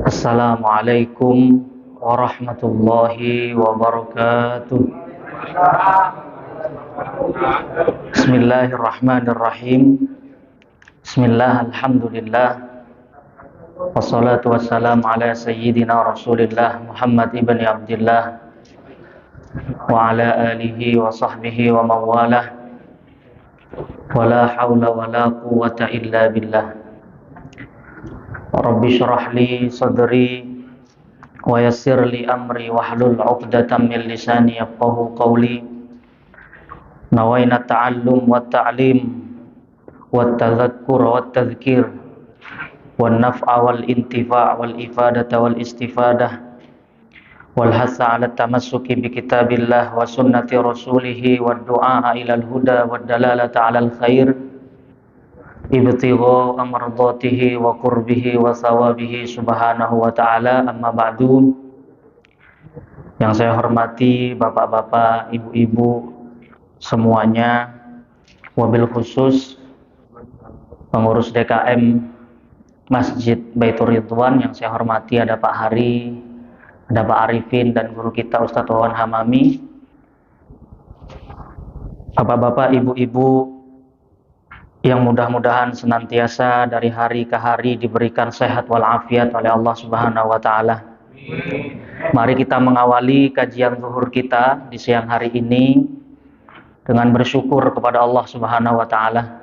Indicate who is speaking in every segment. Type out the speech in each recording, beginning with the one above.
Speaker 1: Assalamualaikum warahmatullahi wabarakatuh. Bismillahirrahmanirrahim. Bismillah, alhamdulillah. Wassalatu wassalamu ala sayyidina Rasulillah Muhammad ibn Abdullah wa ala alihi wa sahbihi wa mawalah. Wala hawla wala quwwata illa billah. Rabbi syrah li sadri wa yassir li amri wahlul 'uqdatam min lisani yafqahu qawli. Nawaina ta'allum wa ta'lim wa tadhakkur wa tadhkir wan naf'a wal intifa' wal ifadata wal istifadah wal hasa 'ala tamassuki bi kitabillah wa sunnati rasulih wad du'a ila al huda wad dalalata 'ala al khair ibtigha amradatihi wa qurbihi wa sawabihi subhanahu wa ta'ala. Amma ba'du. Yang saya hormati bapak-bapak, ibu-ibu semuanya, wabil khusus pengurus DKM Masjid Baitur Ridwan yang saya hormati, ada Pak Hari, ada Pak Arifin, dan guru kita Ustadz Wawan Hamami. Bapak-bapak, ibu-ibu yang mudah-mudahan senantiasa dari hari ke hari diberikan sehat walafiat oleh Allah Subhanahu wa ta'ala. Mari kita mengawali kajian zuhur kita di siang hari ini dengan bersyukur kepada Allah Subhanahu wa ta'ala.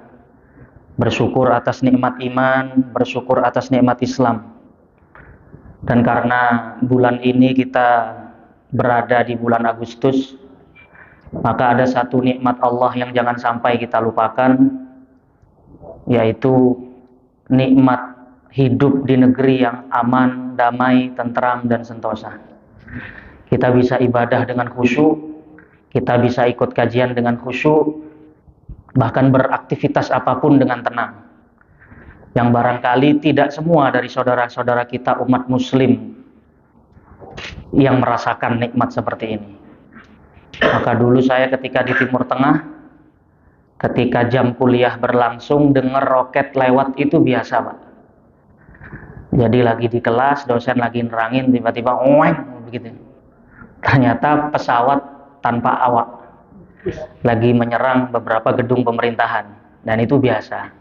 Speaker 1: Bersyukur atas nikmat iman, bersyukur atas nikmat Islam. Dan karena bulan ini kita berada di bulan Agustus, maka ada satu nikmat Allah yang jangan sampai kita lupakan, yaitu nikmat hidup di negeri yang aman, damai, tentram, dan sentosa. Kita bisa ibadah dengan khusyuk, kita bisa ikut kajian dengan khusyuk, bahkan beraktivitas apapun dengan tenang. Yang barangkali tidak semua dari saudara-saudara kita umat muslim yang merasakan nikmat seperti ini. Maka dulu saya ketika di Timur Tengah, ketika jam kuliah berlangsung, dengar roket lewat itu biasa, Pak. Jadi lagi di kelas, dosen lagi nerangin, tiba-tiba oeng begitu. Ternyata pesawat tanpa awak lagi menyerang beberapa gedung pemerintahan, dan itu biasa.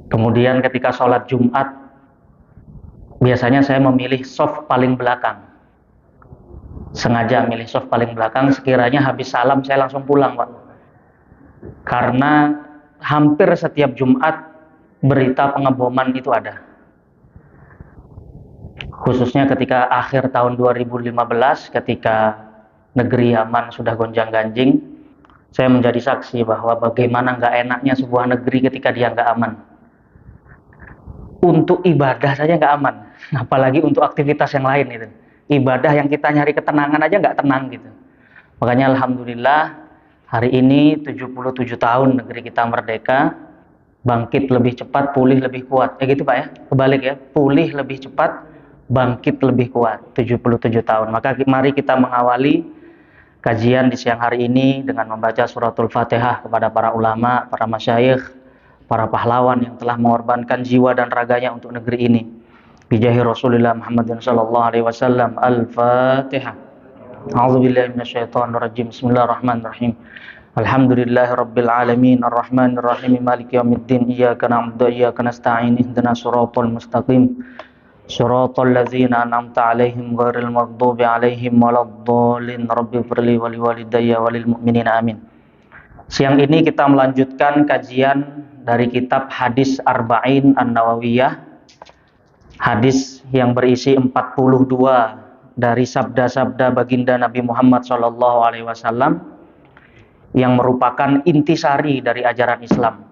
Speaker 1: Kemudian ketika sholat Jumat, biasanya saya memilih soft paling belakang. Sengaja milih soft paling belakang, sekiranya habis salam saya langsung pulang, Pak. Karena hampir setiap Jumat berita pengeboman itu ada. Khususnya ketika akhir tahun 2015, ketika negeri Yaman sudah gonjang-ganjing, saya menjadi saksi bahwa bagaimana nggak enaknya sebuah negeri ketika dia nggak aman. Untuk ibadah saja nggak aman, apalagi untuk aktivitas yang lain itu. Ibadah yang kita nyari ketenangan aja nggak tenang gitu. Makanya alhamdulillah, hari ini 77 tahun negeri kita merdeka, bangkit lebih cepat, pulih lebih kuat. Ya gitu Pak ya, kebalik ya, pulih lebih cepat, bangkit lebih kuat, 77 tahun. Maka mari kita mengawali kajian di siang hari ini dengan membaca suratul Fatihah kepada para ulama, para masyayikh, para pahlawan yang telah mengorbankan jiwa dan raganya untuk negeri ini. Bijahi Rasulullah Muhammadin sallallahu alaihi wasallam. Al-Fatihah. A'udzubillahi minasyaitonirrajim. Bismillahirrahmanirrahim. Alhamdulillahirabbil alamin arrahmanirrahim maliki yaumiddin iyyaka na'budu wa iyyaka nasta'in ihdinas siratal mustaqim siratal ladzina an'amta 'alaihim ghairil maghdubi 'alaihim waladdallin rabbighfirli wa liwalidayya walil mu'minina amin. Siang ini kita melanjutkan kajian dari kitab Hadis Arba'in An-Nawawiyah, hadis yang berisi 42 dari sabda-sabda baginda Nabi Muhammad SAW yang merupakan intisari dari ajaran Islam.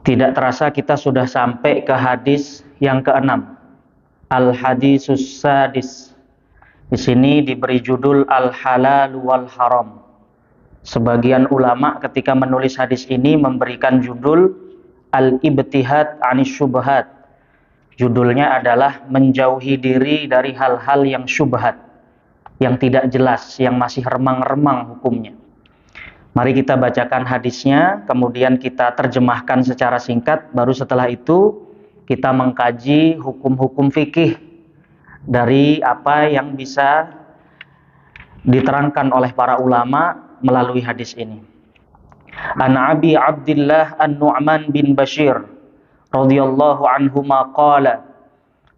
Speaker 1: Tidak terasa kita sudah sampai ke hadis yang ke-6, Al-Hadisus Sadis. Di sini diberi judul Al-Halal wal Haram. Sebagian ulama ketika menulis hadis ini memberikan judul Al-Ibtihad Anis Syubhat. Judulnya adalah menjauhi diri dari hal-hal yang syubhat, yang tidak jelas, yang masih remang-remang hukumnya. Mari kita bacakan hadisnya, kemudian kita terjemahkan secara singkat, baru setelah itu kita mengkaji hukum-hukum fikih dari apa yang bisa diterangkan oleh para ulama melalui hadis ini. An Abi Abdillah An-Nu'man bin Bashir radhiyallahu anhuma qala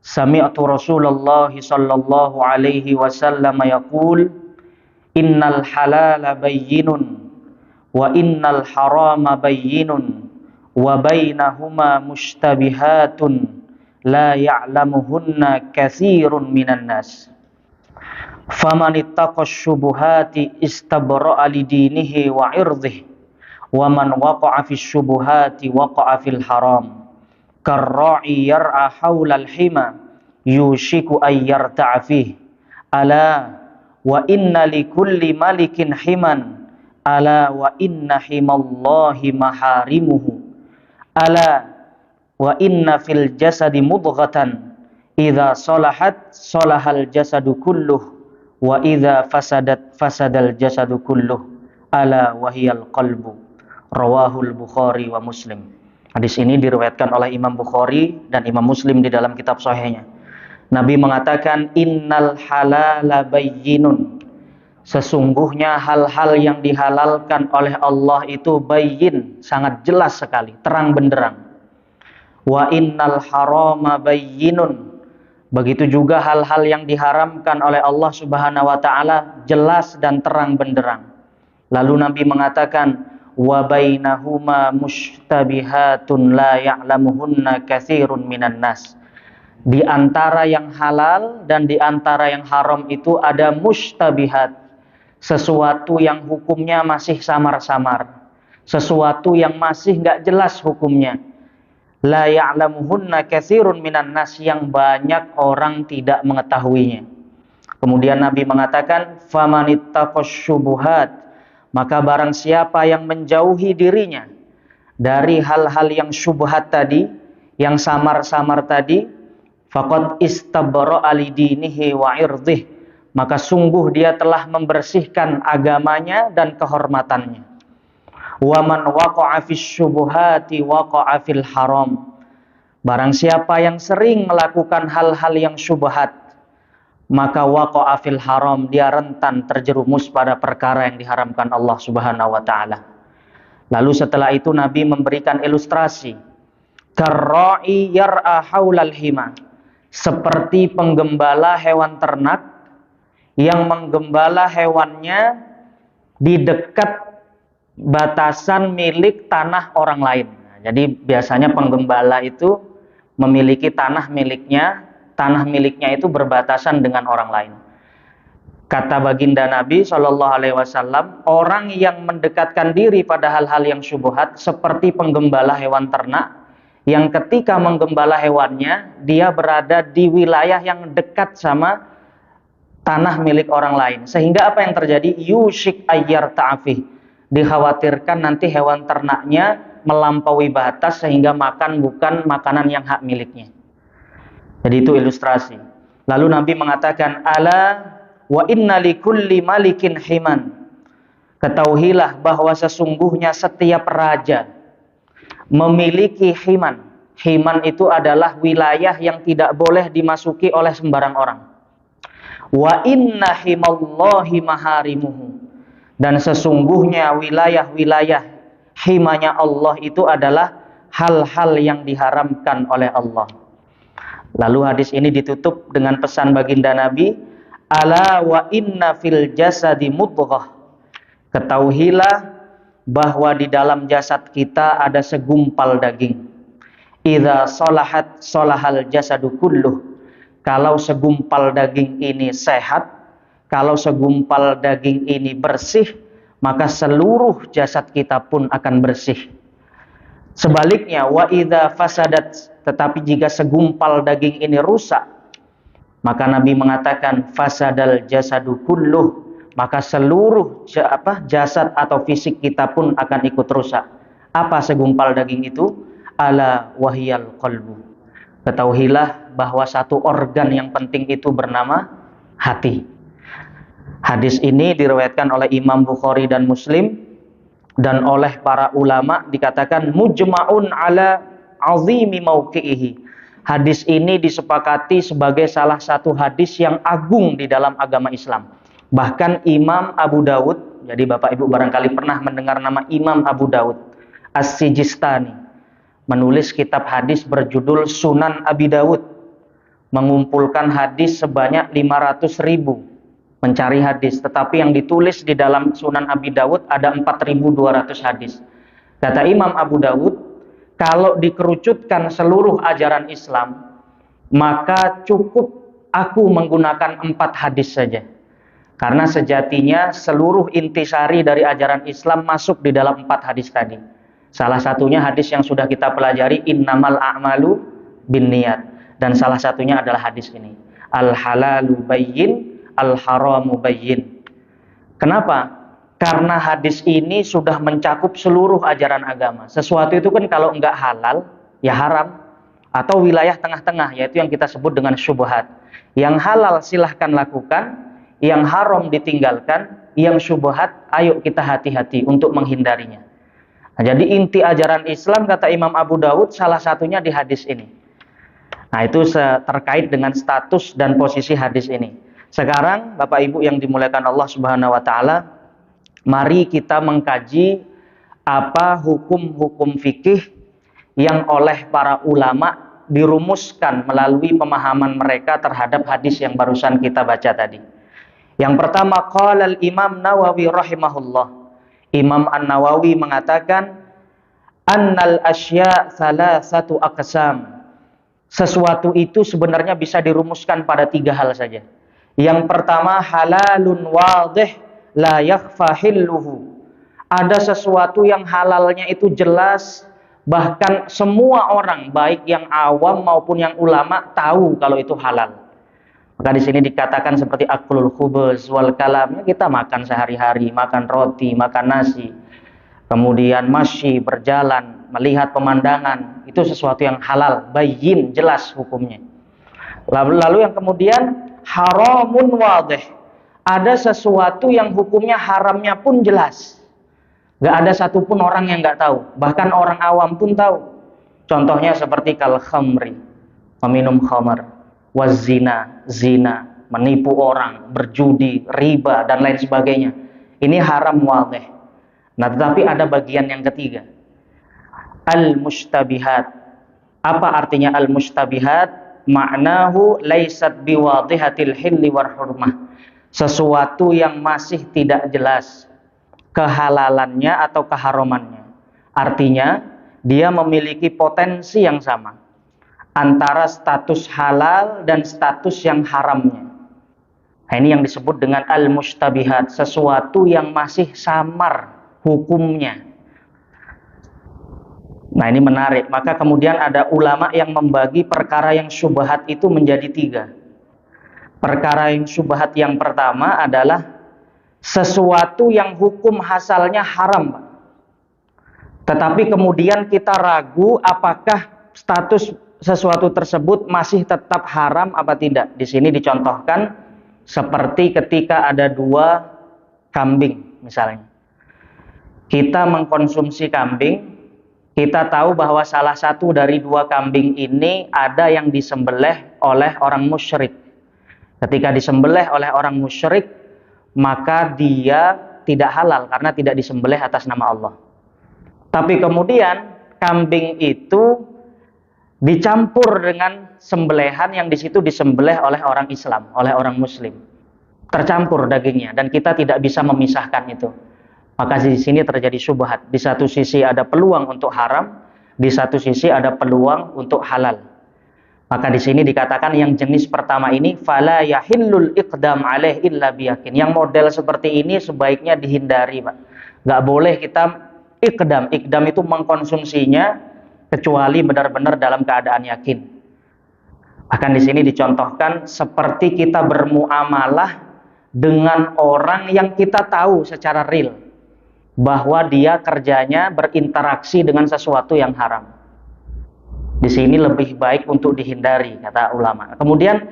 Speaker 1: sami'tu Rasulullah sallallahu alaihi wasallam yaqul innal halala bayyinun wa innal harama bayyinun wa bainahuma mushtabihatun la ya'lamuhunna katsirun minan nas faman ittaqash syubuhati istabra'a lidinihi wa 'irdhihi wa man waqa'a fis syubuhati waqa'a fil haram karra'i yar'a haulal hima yushiku ay yarta'a fihi ala wa inna likulli malikin himan ala wa inna himallahi maharimuhu ala wa inna fil jasadi mudghatan idza salahat salahal jasadu kulluh wa idza fasadat fasadal jasadu kulluh ala wahiyal qalbu rawahul Bukhari wa Muslim. Hadis ini diriwayatkan oleh Imam Bukhari dan Imam Muslim di dalam kitab sahihnya. Nabi mengatakan innal halala bayyinun, sesungguhnya hal-hal yang dihalalkan oleh Allah itu bayyin, sangat jelas sekali, terang benderang. Wa innal harama bayyinun, begitu juga hal-hal yang diharamkan oleh Allah Subhanahu wa taala jelas dan terang benderang. Lalu Nabi mengatakan wa bainahuma mushtabihatun la ya'lamuhunna katsirun minan nas. Di antara yang halal dan di antara yang haram itu ada mushtabihat, sesuatu yang hukumnya masih samar-samar, sesuatu yang masih nggak jelas hukumnya. La ya'lamuhunna katsirun minan nas, yang banyak orang tidak mengetahuinya. Kemudian Nabi mengatakan famanittaqash syubuhat, maka barang siapa yang menjauhi dirinya dari hal-hal yang syubhat tadi, yang samar-samar tadi, faqad istabra'a lidinihi wa 'irdhihi, maka sungguh dia telah membersihkan agamanya dan kehormatannya. Wa man waqa'a fis syubuhati waqa'a fil haram, barang siapa yang sering melakukan hal-hal yang syubhat, maka waqa'a fil haram, dia rentan terjerumus pada perkara yang diharamkan Allah Subhanahu wa taala. Lalu setelah itu Nabi memberikan ilustrasi, karra'i yar'a haulal hima, seperti penggembala hewan ternak yang menggembala hewannya di dekat batasan milik tanah orang lain. Jadi biasanya penggembala itu memiliki tanah miliknya itu berbatasan dengan orang lain. Kata baginda Nabi Shallallahu Alaihi Wasallam, orang yang mendekatkan diri pada hal-hal yang syubhat seperti penggembala hewan ternak, yang ketika menggembala hewannya dia berada di wilayah yang dekat sama tanah milik orang lain, sehingga apa yang terjadi? Yushik ayyar ta'afih, dikhawatirkan nanti hewan ternaknya melampaui batas sehingga makan bukan makanan yang hak miliknya. Jadi itu ilustrasi. Lalu Nabi mengatakan ala wa inna likulli malikin himan, ketahuilah bahwa sesungguhnya setiap raja memiliki himan. Himan itu adalah wilayah yang tidak boleh dimasuki oleh sembarang orang. Wa inna himallahi maharimuhu, dan sesungguhnya wilayah-wilayah himanya Allah itu adalah hal-hal yang diharamkan oleh Allah. Lalu hadis ini ditutup dengan pesan baginda Nabi, ala wa inna fil jasadi mudghah, ketahuilah bahwa di dalam jasad kita ada segumpal daging. Idza salahat salahal jasadu kulluh, kalau segumpal daging ini sehat, kalau segumpal daging ini bersih, maka seluruh jasad kita pun akan bersih. Sebaliknya, wa idza fasadat, tetapi jika segumpal daging ini rusak, maka Nabi mengatakan fasadal jasadu kulluh, maka seluruh jasad atau fisik kita pun akan ikut rusak. Apa segumpal daging itu? Ala wahiyal qalbu, ketahuilah bahwa satu organ yang penting itu bernama hati. Hadis ini diriwayatkan oleh Imam Bukhari dan Muslim dan oleh para ulama dikatakan mujma'un ala azimi mauqi'ihi. Hadis ini disepakati sebagai salah satu hadis yang agung di dalam agama Islam. Bahkan Imam Abu Dawud, jadi Bapak Ibu barangkali pernah mendengar nama Imam Abu Dawud As-Sijistani, menulis kitab hadis berjudul Sunan Abi Dawud, mengumpulkan hadis sebanyak 500.000 mencari hadis, tetapi yang ditulis di dalam Sunan Abi Dawud ada 4.200 hadis. Kata Imam Abu Dawud, kalau dikerucutkan seluruh ajaran Islam, maka cukup aku menggunakan 4 hadis saja. Karena sejatinya seluruh intisari dari ajaran Islam masuk di dalam 4 hadis tadi. Salah satunya hadis yang sudah kita pelajari, innamal a'malu binniyat. Dan salah satunya adalah hadis ini, al-halalu bayyin, al-haramu bayyin. Kenapa? Karena hadis ini sudah mencakup seluruh ajaran agama. Sesuatu itu kan kalau enggak halal, ya haram. Atau wilayah tengah-tengah, yaitu yang kita sebut dengan syubhat. Yang halal silahkan lakukan, yang haram ditinggalkan, yang syubhat ayo kita hati-hati untuk menghindarinya. Nah, jadi inti ajaran Islam kata Imam Abu Dawud salah satunya di hadis ini. Nah, itu terkait dengan status dan posisi hadis ini. Sekarang Bapak Ibu yang dimuliakan Allah Subhanahu wa taala, mari kita mengkaji apa hukum-hukum fikih yang oleh para ulama dirumuskan melalui pemahaman mereka terhadap hadis yang barusan kita baca tadi. Yang pertama, qala al-Imam Nawawi rahimahullah. Imam An-Nawawi mengatakan annal asya' salasatu aqsam. Sesuatu itu sebenarnya bisa dirumuskan pada 3 hal saja. Yang pertama, halalun wadih la yakhfa hilluhu. Ada sesuatu yang halalnya itu jelas, bahkan semua orang, baik yang awam maupun yang ulama, tahu kalau itu halal. Maka di sini dikatakan seperti aklul khubuz wal kalam, kita makan sehari-hari, makan roti, makan nasi, kemudian masyi, berjalan, melihat pemandangan, itu sesuatu yang halal, bayyin, jelas hukumnya. Lalu yang kemudian haramun wadih, ada sesuatu yang hukumnya haramnya pun jelas, gak ada satupun orang yang gak tahu, bahkan orang awam pun tahu. Contohnya seperti kal khamri, meminum khamar, wazina, zina, menipu orang, berjudi, riba, dan lain sebagainya. Ini haram wadih. Nah, tetapi ada bagian yang ketiga, al-mustabihat. Apa artinya al-mustabihat? Ma'nahu laisat biwadihatil hilli war hurmah. Sesuatu yang masih tidak jelas kehalalannya atau keharamannya. Artinya dia memiliki potensi yang sama antara status halal dan status yang haramnya. Nah, ini yang disebut dengan al-mustabihat, sesuatu yang masih samar hukumnya. Nah, ini menarik. Maka kemudian ada ulama yang membagi perkara yang syubhat itu menjadi 3. Perkara yang syubhat yang pertama adalah sesuatu yang hukum asalnya haram, Pak. Tetapi kemudian kita ragu apakah status sesuatu tersebut masih tetap haram apa tidak. Di sini dicontohkan seperti ketika ada 2 kambing misalnya. Kita mengkonsumsi kambing, kita tahu bahwa salah satu dari 2 kambing ini ada yang disembelih oleh orang musyrik. Ketika disembelih oleh orang musyrik, maka dia tidak halal karena tidak disembelih atas nama Allah. Tapi kemudian kambing itu dicampur dengan sembelihan yang di situ disembelih oleh orang Islam, oleh orang Muslim. Tercampur dagingnya dan kita tidak bisa memisahkan itu. Maka di sini terjadi syubhat. Di satu sisi ada peluang untuk haram, di satu sisi ada peluang untuk halal. Maka di sini dikatakan yang jenis pertama ini fala yahillul iqdam alaih illa biyakin. Yang model seperti ini sebaiknya dihindari, Pak. Gak boleh kita iqdam. Iqdam itu mengkonsumsinya kecuali benar-benar dalam keadaan yakin. Akan di sini dicontohkan seperti kita bermuamalah dengan orang yang kita tahu secara real bahwa dia kerjanya berinteraksi dengan sesuatu yang haram. Di sini lebih baik untuk dihindari, kata ulama. Kemudian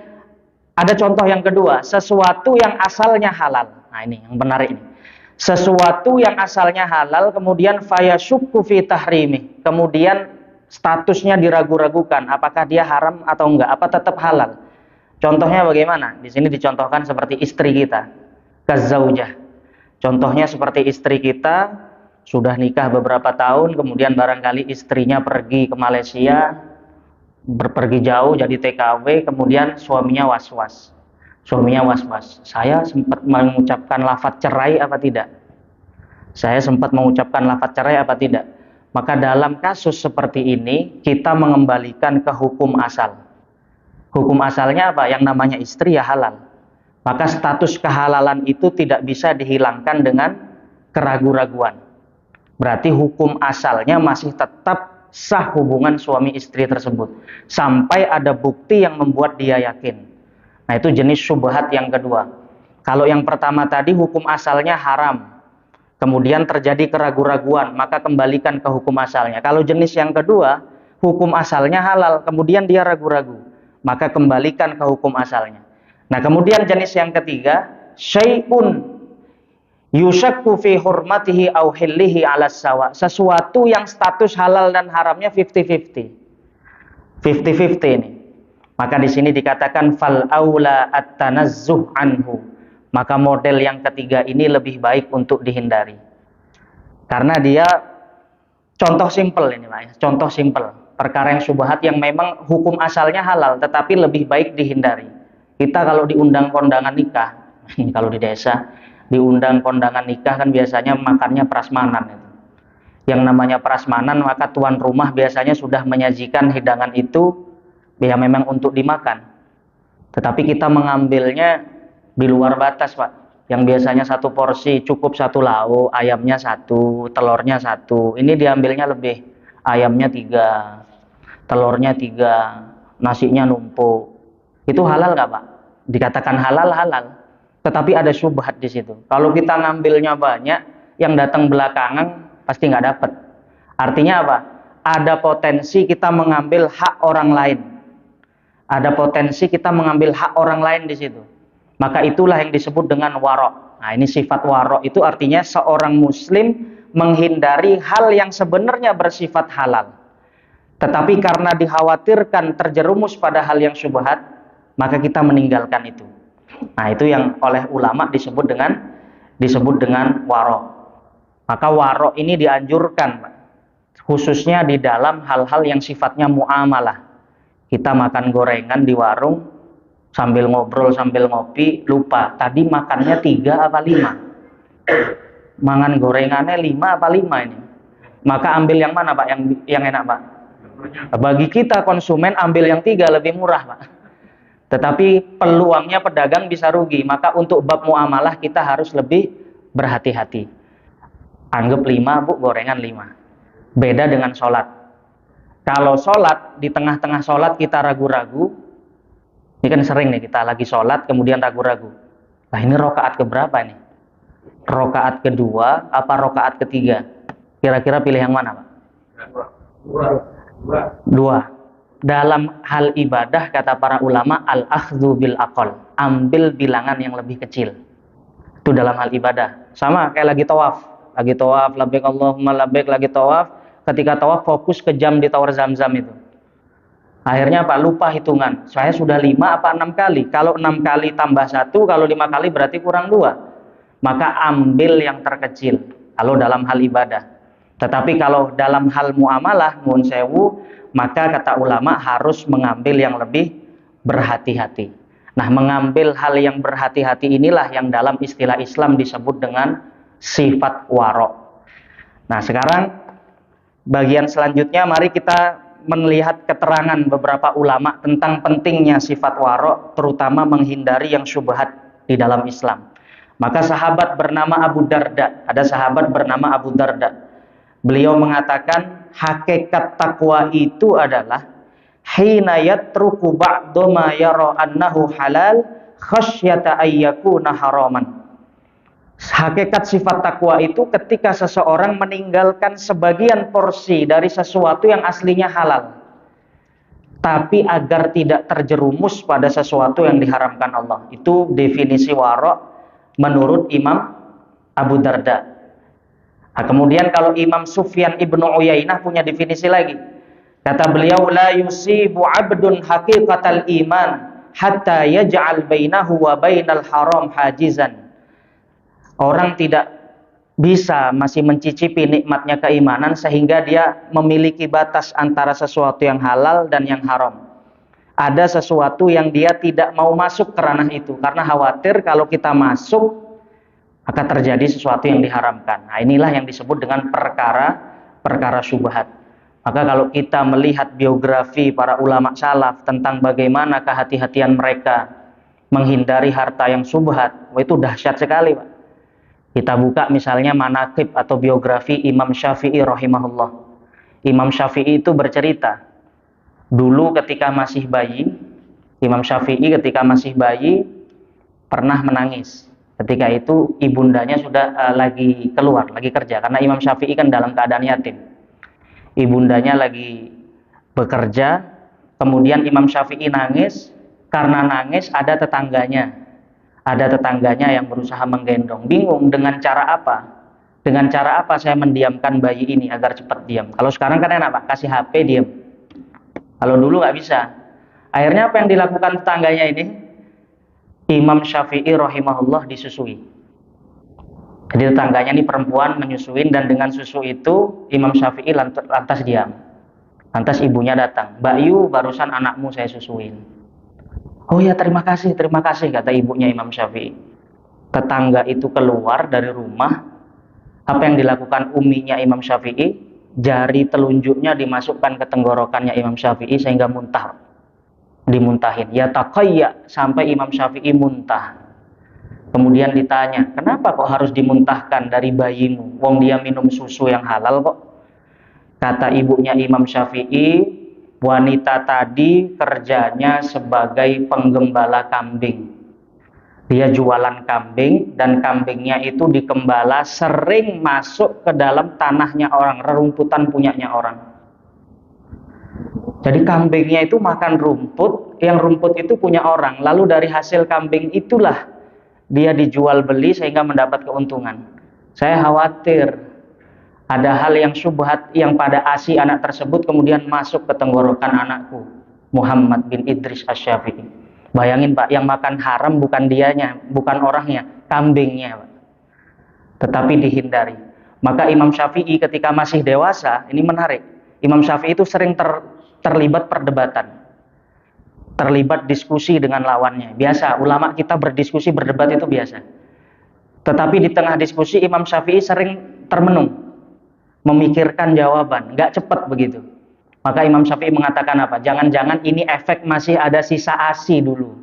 Speaker 1: ada contoh yang kedua, sesuatu yang asalnya halal. Nah, ini yang benar ini. Sesuatu yang asalnya halal kemudian fayashukku fi tahrimi, kemudian statusnya diragu-ragukan apakah dia haram atau enggak, apa tetap halal. Contohnya bagaimana? Di sini dicontohkan seperti istri kita, kazaujah. Contohnya seperti istri kita sudah nikah beberapa tahun, kemudian barangkali istrinya pergi ke Malaysia, pergi jauh jadi TKW, kemudian suaminya was-was. Suaminya was-was. Saya sempat mengucapkan lafaz cerai apa tidak? Saya sempat mengucapkan lafaz cerai apa tidak? Maka dalam kasus seperti ini kita mengembalikan ke hukum asal. Hukum asalnya apa? Yang namanya istri ya halal. Maka status kehalalan itu tidak bisa dihilangkan dengan keraguan-raguan. Berarti hukum asalnya masih tetap sah hubungan suami istri tersebut sampai ada bukti yang membuat dia yakin. Nah, itu jenis syubhat yang kedua. Kalau yang pertama tadi hukum asalnya haram, kemudian terjadi keraguan-raguan, maka kembalikan ke hukum asalnya. Kalau jenis yang kedua, hukum asalnya halal, kemudian dia ragu-ragu, maka kembalikan ke hukum asalnya. Nah, kemudian jenis yang ketiga, syai'un yushakku fi hurmatihi au hillihi ala sawa. Sesuatu yang status halal dan haramnya 50-50. 50-50 ini. Maka di sini dikatakan fal aula at-tanazzuh anhu. Maka model yang ketiga ini lebih baik untuk dihindari. Karena dia contoh simpel ini, Pak ya. Contoh simpel. Perkara yang syubhat yang memang hukum asalnya halal tetapi lebih baik dihindari. Kita kalau diundang kondangan nikah, kalau di desa diundang kondangan nikah kan biasanya makannya prasmanan itu. Yang namanya prasmanan maka tuan rumah biasanya sudah menyajikan hidangan itu ya memang untuk dimakan. Tetapi kita mengambilnya di luar batas, Pak. Yang biasanya satu porsi cukup satu lauk, ayamnya satu, telurnya satu. Ini diambilnya lebih. Ayamnya 3, telurnya 3, nasinya numpuk. Itu halal nggak, Pak? Dikatakan halal, halal. Tetapi ada syubhat di situ. Kalau kita ngambilnya banyak, yang datang belakangan pasti nggak dapat. Artinya apa? Ada potensi kita mengambil hak orang lain. Ada potensi kita mengambil hak orang lain di situ. Maka itulah yang disebut dengan warok. Nah, ini sifat warok itu artinya seorang muslim menghindari hal yang sebenarnya bersifat halal. Tetapi karena dikhawatirkan terjerumus pada hal yang syubhat, maka kita meninggalkan itu. Nah, itu yang oleh ulama disebut dengan warok. Maka warok ini dianjurkan, khususnya di dalam hal-hal yang sifatnya muamalah. Kita makan gorengan di warung, sambil ngobrol, sambil ngopi, lupa. Tadi makannya 3 apa 5? Mangan gorengannya 5 apa 5 ini? Maka ambil yang mana, Pak? Yang enak, Pak? Bagi kita konsumen ambil yang 3 lebih murah, Pak. Tetapi peluangnya pedagang bisa rugi. Maka untuk bab muamalah kita harus lebih berhati-hati. Anggap 5, Bu, gorengan 5. Beda dengan sholat. Kalau sholat, di tengah-tengah sholat kita ragu-ragu, ini kan sering nih kita lagi sholat kemudian ragu-ragu. Nah, ini rokaat keberapa nih? Rokaat kedua apa rokaat ketiga? Kira-kira pilih yang mana, Pak? Dua. Dalam hal ibadah kata para ulama al-akhdhu bil aqal, ambil bilangan yang lebih kecil. Itu dalam hal ibadah. Sama kayak lagi tawaf, labbaik Allahumma labbaik, lagi tawaf. Ketika tawaf fokus ke jam di Tower Zamzam itu. Akhirnya apa? Lupa hitungan. Saya sudah 5 apa 6 kali. Kalau 6 kali tambah 1, kalau 5 kali berarti kurang 2. Maka ambil yang terkecil. Kalau dalam hal ibadah. Tetapi kalau dalam hal muamalah, nuwun sewu, maka kata ulama harus mengambil yang lebih berhati-hati. Nah, mengambil hal yang berhati-hati inilah yang dalam istilah Islam disebut dengan sifat warok. Nah, sekarang bagian selanjutnya mari kita melihat keterangan beberapa ulama tentang pentingnya sifat warok, terutama menghindari yang syubhat di dalam Islam. Maka sahabat bernama Abu Darda, ada sahabat bernama Abu Darda. Beliau mengatakan hakikat takwa itu adalah hina yatruku ba'du ma yara annahu halal khasyata ayyakuna haraman. Hakikat sifat takwa itu ketika seseorang meninggalkan sebagian porsi dari sesuatu yang aslinya halal, tapi agar tidak terjerumus pada sesuatu yang diharamkan Allah. Itu definisi warok menurut Imam Abu Darda. Nah, kemudian kalau Imam Sufyan ibnu Uyainah punya definisi lagi. Kata beliau, la yusibu abdun haqiqatal iman hatta yaj'al bainahu wa bainal haram hajizan. Orang tidak bisa masih mencicipi nikmatnya keimanan sehingga dia memiliki batas antara sesuatu yang halal dan yang haram. Ada sesuatu yang dia tidak mau masuk ke ranah itu karena khawatir kalau kita masuk akan terjadi sesuatu yang diharamkan. Nah, inilah yang disebut dengan perkara syubhat. Maka kalau kita melihat biografi para ulama salaf tentang bagaimana kehati-hatian mereka menghindari harta yang syubhat, itu dahsyat sekali, Pak. Kita buka misalnya manaqib atau biografi Imam Syafi'i rahimahullah. Imam Syafi'i itu bercerita, dulu ketika masih bayi, Imam Syafi'i ketika masih bayi pernah menangis. Ketika itu ibundanya sudah lagi keluar, lagi kerja. Karena Imam Syafi'i kan dalam keadaan yatim. Ibundanya lagi bekerja, kemudian Imam Syafi'i nangis. Karena nangis ada tetangganya. Ada tetangganya yang berusaha menggendong. Bingung dengan cara apa? Dengan cara apa saya mendiamkan bayi ini agar cepat diam? Kalau sekarang kan enak, Pak, kasih HP diam. Kalau dulu nggak bisa. Akhirnya apa yang dilakukan tetangganya ini? Imam Syafi'i rahimahullah disusui. Jadi tetangganya ini perempuan menyusuin dan dengan susu itu Imam Syafi'i lantas diam. Lantas ibunya datang, "Mbak Yu, barusan anakmu saya susuin." "Oh ya, terima kasih," kata ibunya Imam Syafi'i. Tetangga itu keluar dari rumah. Apa yang dilakukan uminya Imam Syafi'i? Jari telunjuknya dimasukkan ke tenggorokannya Imam Syafi'i sehingga muntah. Dimuntahin, ya taqayya, sampai Imam Syafi'i muntah. Kemudian ditanya, kenapa kok harus dimuntahkan dari bayimu? Wong dia minum susu yang halal kok. Kata ibunya Imam Syafi'i, wanita tadi kerjanya sebagai penggembala kambing. Dia jualan kambing dan kambingnya itu dikembala sering masuk ke dalam tanahnya orang, rerumputan punyanya orang. Jadi kambingnya itu makan rumput, yang rumput itu punya orang. Lalu dari hasil kambing itulah dia dijual beli sehingga mendapat keuntungan. Saya khawatir ada hal yang syubhat yang pada ASI anak tersebut kemudian masuk ke tenggorokan anakku, Muhammad bin Idris Asy-Syafi'i. Bayangin, Pak, yang makan haram bukan dianya, bukan orangnya, kambingnya, Pak. Tetapi dihindari. Maka Imam Syafi'i ketika masih dewasa, ini menarik. Imam Syafi'i itu sering terlibat perdebatan, terlibat diskusi dengan lawannya. Biasa, ulama kita berdiskusi, berdebat itu biasa. Tetapi di tengah diskusi Imam Syafi'i sering termenung, memikirkan jawaban, nggak cepat begitu. Maka Imam Syafi'i mengatakan apa? Jangan-jangan ini efek masih ada sisa ASI dulu.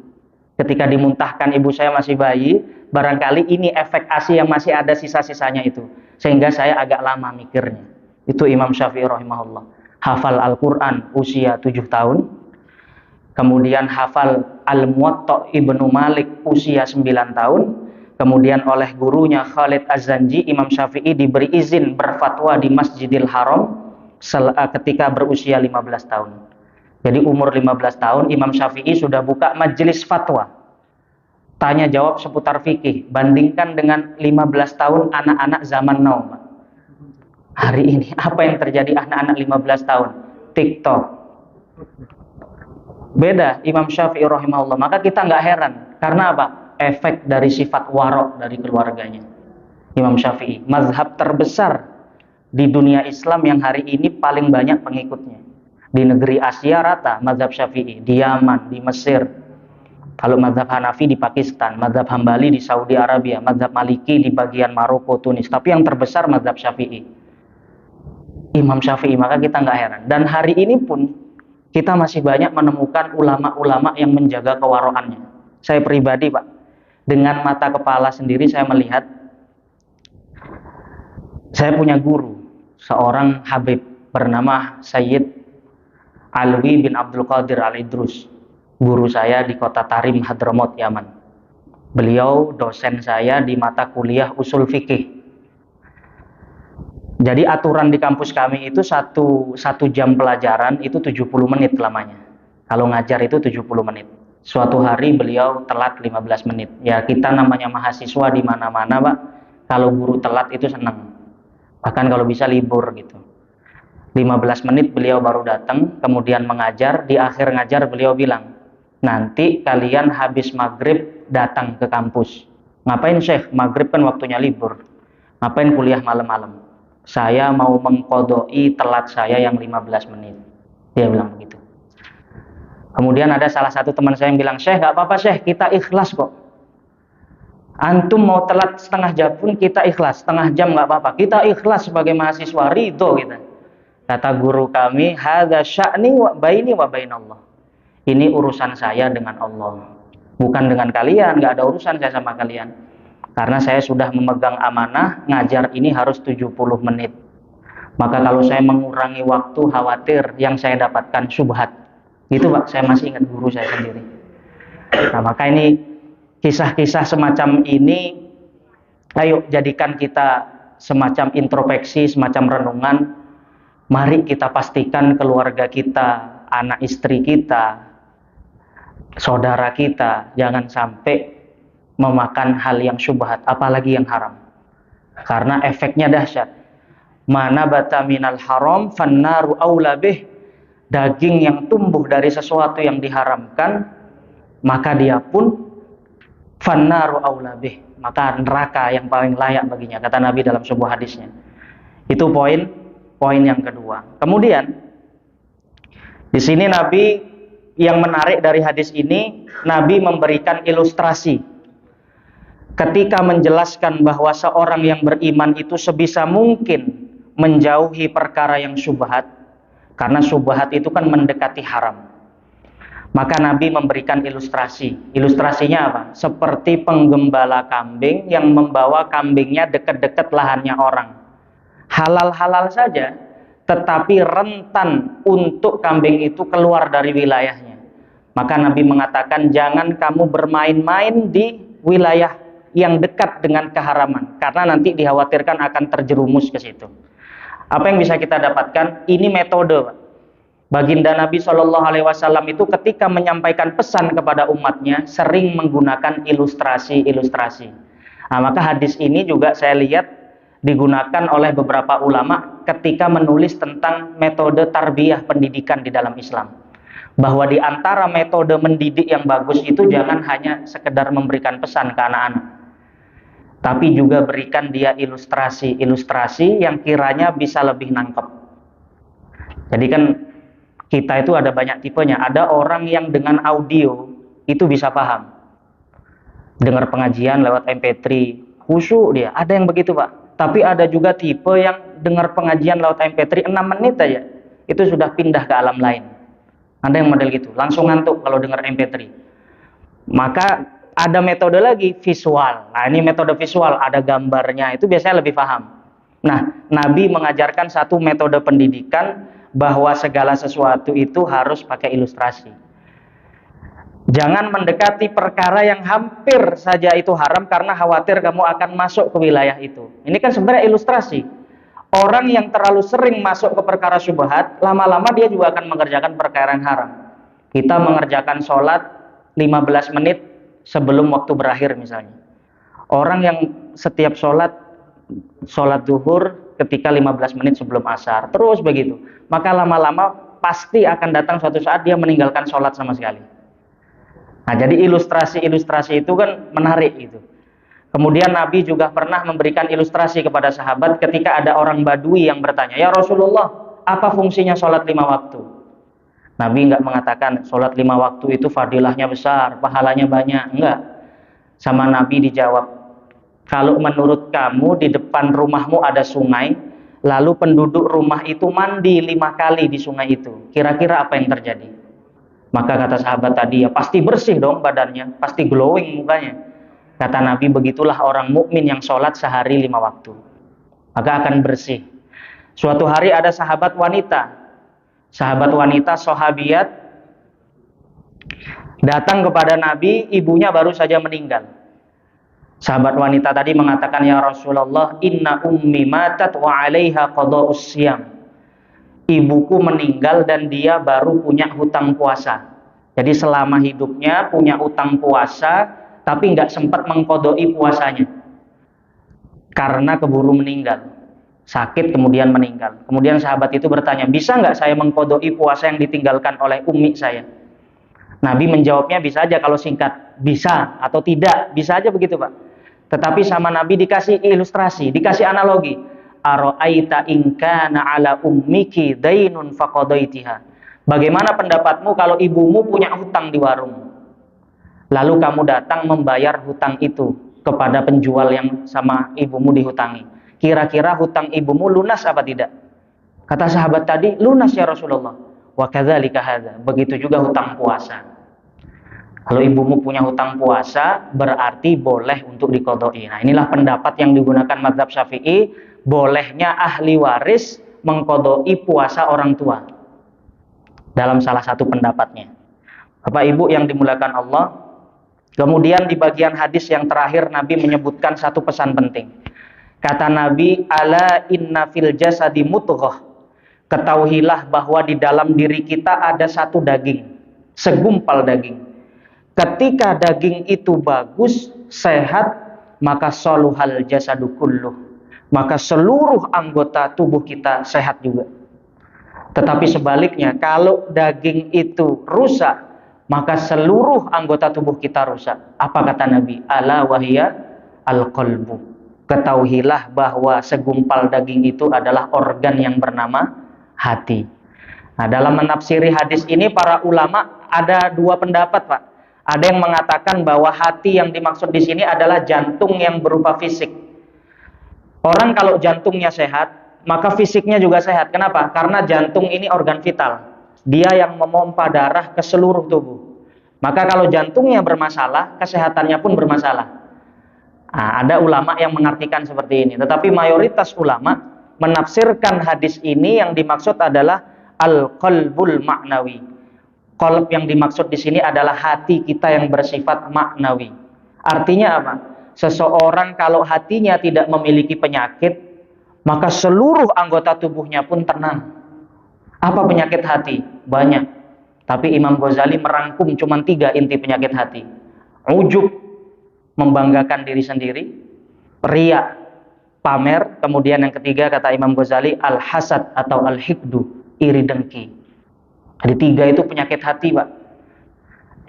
Speaker 1: Ketika dimuntahkan ibu saya masih bayi, barangkali ini efek ASI yang masih ada sisa-sisanya itu. Sehingga saya agak lama mikirnya. Itu Imam Syafi'i rahimahullah. Hafal Al-Quran usia 7 tahun, kemudian hafal Al-Muwatta Ibnu Malik usia 9 tahun, kemudian oleh gurunya Khalid Az-Zanji, Imam Syafi'i diberi izin berfatwa di Masjidil Haram ketika berusia 15 tahun. Jadi umur 15 tahun Imam Syafi'i sudah buka majelis fatwa, tanya jawab seputar fikih. Bandingkan dengan 15 tahun anak-anak zaman now, Pak. Hari ini apa yang terjadi anak-anak 15 tahun? TikTok. Beda Imam Syafi'i rahimahullah. Maka kita nggak heran. Karena apa? Efek dari sifat warok dari keluarganya. Imam Syafi'i, mazhab terbesar di dunia Islam yang hari ini paling banyak pengikutnya. Di negeri Asia rata mazhab Syafi'i. Di Yaman, di Mesir. Kalau mazhab Hanafi di Pakistan, mazhab Hambali di Saudi Arabia, mazhab Maliki di bagian Maroko, Tunis. Tapi yang terbesar mazhab Syafi'i. Imam Syafi'i, maka kita nggak heran. Dan hari ini pun kita masih banyak menemukan ulama-ulama yang menjaga kewaroannya. Saya pribadi, Pak, dengan mata kepala sendiri saya melihat, saya punya guru, seorang Habib bernama Sayyid Alwi bin Abdul Qadir Al-Idrus. Guru saya di kota Tarim, Hadramaut, Yaman. Beliau dosen saya di mata kuliah usul fikih. Jadi aturan di kampus kami itu satu jam pelajaran itu 70 menit lamanya. Kalau ngajar itu 70 menit. Suatu hari beliau telat 15 menit. Ya kita namanya mahasiswa di mana-mana, Pak. Kalau guru telat itu senang. Bahkan kalau bisa libur gitu. 15 menit beliau baru datang, kemudian mengajar. Di akhir ngajar beliau bilang, nanti kalian habis maghrib datang ke kampus. Ngapain Syekh? Maghrib kan waktunya libur. Ngapain kuliah malam-malam? Saya mau mengkodoi telat saya yang 15 menit. Dia bilang begitu. Kemudian ada salah satu teman saya yang bilang, Syekh gak apa-apa Syekh, kita ikhlas kok. Antum mau telat setengah jam pun kita ikhlas, setengah jam gak apa-apa. Kita ikhlas sebagai mahasiswa, ridho kita. Kata guru kami, hadza sya'ni wa baini wa bainallah. Ini urusan saya dengan Allah. Bukan dengan kalian, gak ada urusan saya sama kalian. Karena saya sudah memegang amanah, ngajar ini harus 70 menit. Maka kalau saya mengurangi waktu, khawatir yang saya dapatkan syubhat. Gitu Pak, saya masih ingat guru saya sendiri. Nah maka ini, kisah-kisah semacam ini, ayo jadikan kita semacam introspeksi, semacam renungan. Mari kita pastikan keluarga kita, anak istri kita, saudara kita, jangan sampai memakan hal yang syubhat, apalagi yang haram. Karena efeknya dahsyat. Mana bata minal haram, fannaru aula bih. Daging yang tumbuh dari sesuatu yang diharamkan, maka dia pun fannaru aula bih, maka neraka yang paling layak baginya, kata Nabi dalam sebuah hadisnya. Itu poin yang kedua. Kemudian di sini Nabi yang menarik dari hadis ini, Nabi memberikan ilustrasi ketika menjelaskan bahwa seorang yang beriman itu sebisa mungkin menjauhi perkara yang syubhat, karena syubhat itu kan mendekati haram. Maka Nabi memberikan ilustrasi. Ilustrasinya apa? Seperti penggembala kambing yang membawa kambingnya dekat-dekat lahannya orang. Halal-halal saja, tetapi rentan untuk kambing itu keluar dari wilayahnya. Maka Nabi mengatakan, jangan kamu bermain-main di wilayah yang dekat dengan keharaman, karena nanti dikhawatirkan akan terjerumus ke situ. Apa yang bisa kita dapatkan? Ini metode, Pak. Baginda Nabi SAW itu ketika menyampaikan pesan kepada umatnya sering menggunakan ilustrasi-ilustrasi. Nah, maka hadis ini juga saya lihat digunakan oleh beberapa ulama ketika menulis tentang metode tarbiyah pendidikan di dalam Islam. Bahwa di antara metode mendidik yang bagus itu jangan hanya sekedar memberikan pesan ke anak-anak, tapi juga berikan dia ilustrasi-ilustrasi yang kiranya bisa lebih nangkep. Jadi kan kita itu ada banyak tipenya. Ada orang yang dengan audio itu bisa paham. Dengar pengajian lewat MP3, khusyuk dia. Ada yang begitu Pak. Tapi ada juga tipe yang dengar pengajian lewat MP3 6 menit aja, itu sudah pindah ke alam lain. Ada yang model gitu, langsung ngantuk kalau dengar MP3. Maka ada metode lagi, visual. Nah ini metode visual, ada gambarnya, itu biasanya lebih paham. Nah, Nabi mengajarkan satu metode pendidikan bahwa segala sesuatu itu harus pakai ilustrasi. Jangan mendekati perkara yang hampir saja itu haram karena khawatir kamu akan masuk ke wilayah itu. Ini kan sebenarnya ilustrasi. Orang yang terlalu sering masuk ke perkara syubhat, lama-lama dia juga akan mengerjakan perkara yang haram. Kita mengerjakan sholat 15 menit sebelum waktu berakhir misalnya. Orang yang setiap sholat zuhur ketika 15 menit sebelum asar, terus begitu. Maka lama-lama pasti akan datang suatu saat dia meninggalkan sholat sama sekali. Nah, jadi ilustrasi-ilustrasi itu kan menarik gitu. Kemudian Nabi juga pernah memberikan ilustrasi kepada sahabat ketika ada orang Badui yang bertanya, ya Rasulullah, apa fungsinya sholat 5 waktu? Nabi nggak mengatakan sholat 5 waktu itu fadilahnya besar, pahalanya banyak. Enggak. Sama Nabi dijawab, kalau menurut kamu di depan rumahmu ada sungai, lalu penduduk rumah itu mandi 5 kali di sungai itu, kira-kira apa yang terjadi? Maka kata sahabat tadi, ya pasti bersih dong badannya, pasti glowing mukanya. Kata Nabi, begitulah orang mukmin yang sholat sehari 5 waktu, maka akan bersih. Suatu hari ada sahabat wanita, sahabiat, datang kepada Nabi, ibunya baru saja meninggal. Sahabat wanita tadi mengatakan, ya Rasulullah, inna ummi matat wa alaiha qada'us siyam. Ibuku meninggal dan dia baru punya hutang puasa. Jadi selama hidupnya punya hutang puasa, tapi nggak sempat mengqadai puasanya. karena keburu meninggal, sakit kemudian meninggal. Kemudian sahabat itu bertanya, bisa nggak saya mengqodoi puasa yang ditinggalkan oleh ummi saya? Nabi menjawabnya bisa aja kalau singkat, bisa atau tidak, bisa aja begitu Pak. Tetapi sama Nabi dikasih ilustrasi, dikasih analogi. Aro'aita in kana ala ummiki dainun faqadaitiha. Bagaimana pendapatmu kalau ibumu punya hutang di warung? Lalu kamu datang membayar hutang itu kepada penjual yang sama ibumu dihutangi. Kira-kira hutang ibumu lunas apa tidak? Kata sahabat tadi, lunas ya Rasulullah. Wa kadzalika hadza. Begitu juga hutang puasa. Kalau ibumu punya hutang puasa, berarti boleh untuk diqodoi. Nah, inilah pendapat yang digunakan mazhab Syafi'i, bolehnya ahli waris mengqodoi puasa orang tua. Dalam salah satu pendapatnya. Bapak Ibu yang dimuliakan Allah, kemudian di bagian hadis yang terakhir Nabi menyebutkan satu pesan penting. Kata Nabi, ala inna fil jasadi mudghah. Ketahuilah bahwa di dalam diri kita ada satu daging, segumpal daging. Ketika daging itu bagus, sehat, maka saluhal jasadu kulluh. Maka seluruh anggota tubuh kita sehat juga. Tetapi sebaliknya, kalau daging itu rusak, maka seluruh anggota tubuh kita rusak. Apa kata Nabi? Ala wahiyya al-qalbu. Ketahuilah bahwa segumpal daging itu adalah organ yang bernama hati. Nah, dalam menafsiri hadis ini para ulama ada dua pendapat, Pak. Ada yang mengatakan bahwa hati yang dimaksud di sini adalah jantung yang berupa fisik. Orang kalau jantungnya sehat, maka fisiknya juga sehat. Kenapa? Karena jantung ini organ vital. Dia yang memompa darah ke seluruh tubuh. Maka kalau jantungnya bermasalah, kesehatannya pun bermasalah. Nah, ada ulama yang mengartikan seperti ini. Tetapi mayoritas ulama menafsirkan hadis ini yang dimaksud adalah al-qalbul ma'nawi. Qalb yang dimaksud di sini adalah hati kita yang bersifat maknawi. Artinya apa? Seseorang kalau hatinya tidak memiliki penyakit, maka seluruh anggota tubuhnya pun tenang. Apa penyakit hati? Banyak. Tapi Imam Ghazali merangkum cuma 3 inti penyakit hati. Ujub, membanggakan diri sendiri. Riya, pamer. Kemudian yang ketiga kata Imam Ghazali, al-hasad atau al-hikdu, iri dengki. Jadi 3 itu penyakit hati, Pak.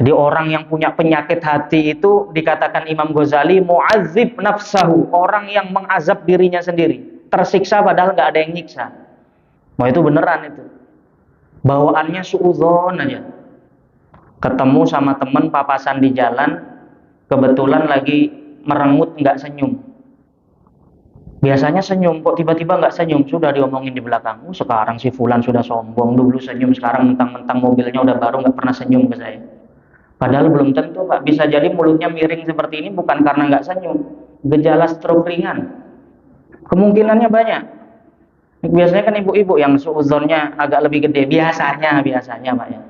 Speaker 1: Jadi orang yang punya penyakit hati itu dikatakan Imam Ghazali mu'azzib nafsahu, orang yang mengazab dirinya sendiri. Tersiksa padahal nggak ada yang nyiksa. Mau itu beneran itu. Bawaannya suudzon aja. Ketemu sama temen papasan di jalan, kebetulan lagi merengut nggak senyum. Biasanya senyum, kok tiba-tiba nggak senyum, sudah diomongin di belakang. Sekarang si Fulan sudah sombong, dulu senyum, sekarang mentang-mentang mobilnya udah baru nggak pernah senyum ke saya. Padahal belum tentu, Pak. Bisa jadi mulutnya miring seperti ini bukan karena nggak senyum, gejala stroke ringan. Kemungkinannya banyak. Biasanya kan ibu-ibu yang suudzonnya agak lebih gede, biasanya Pak ya.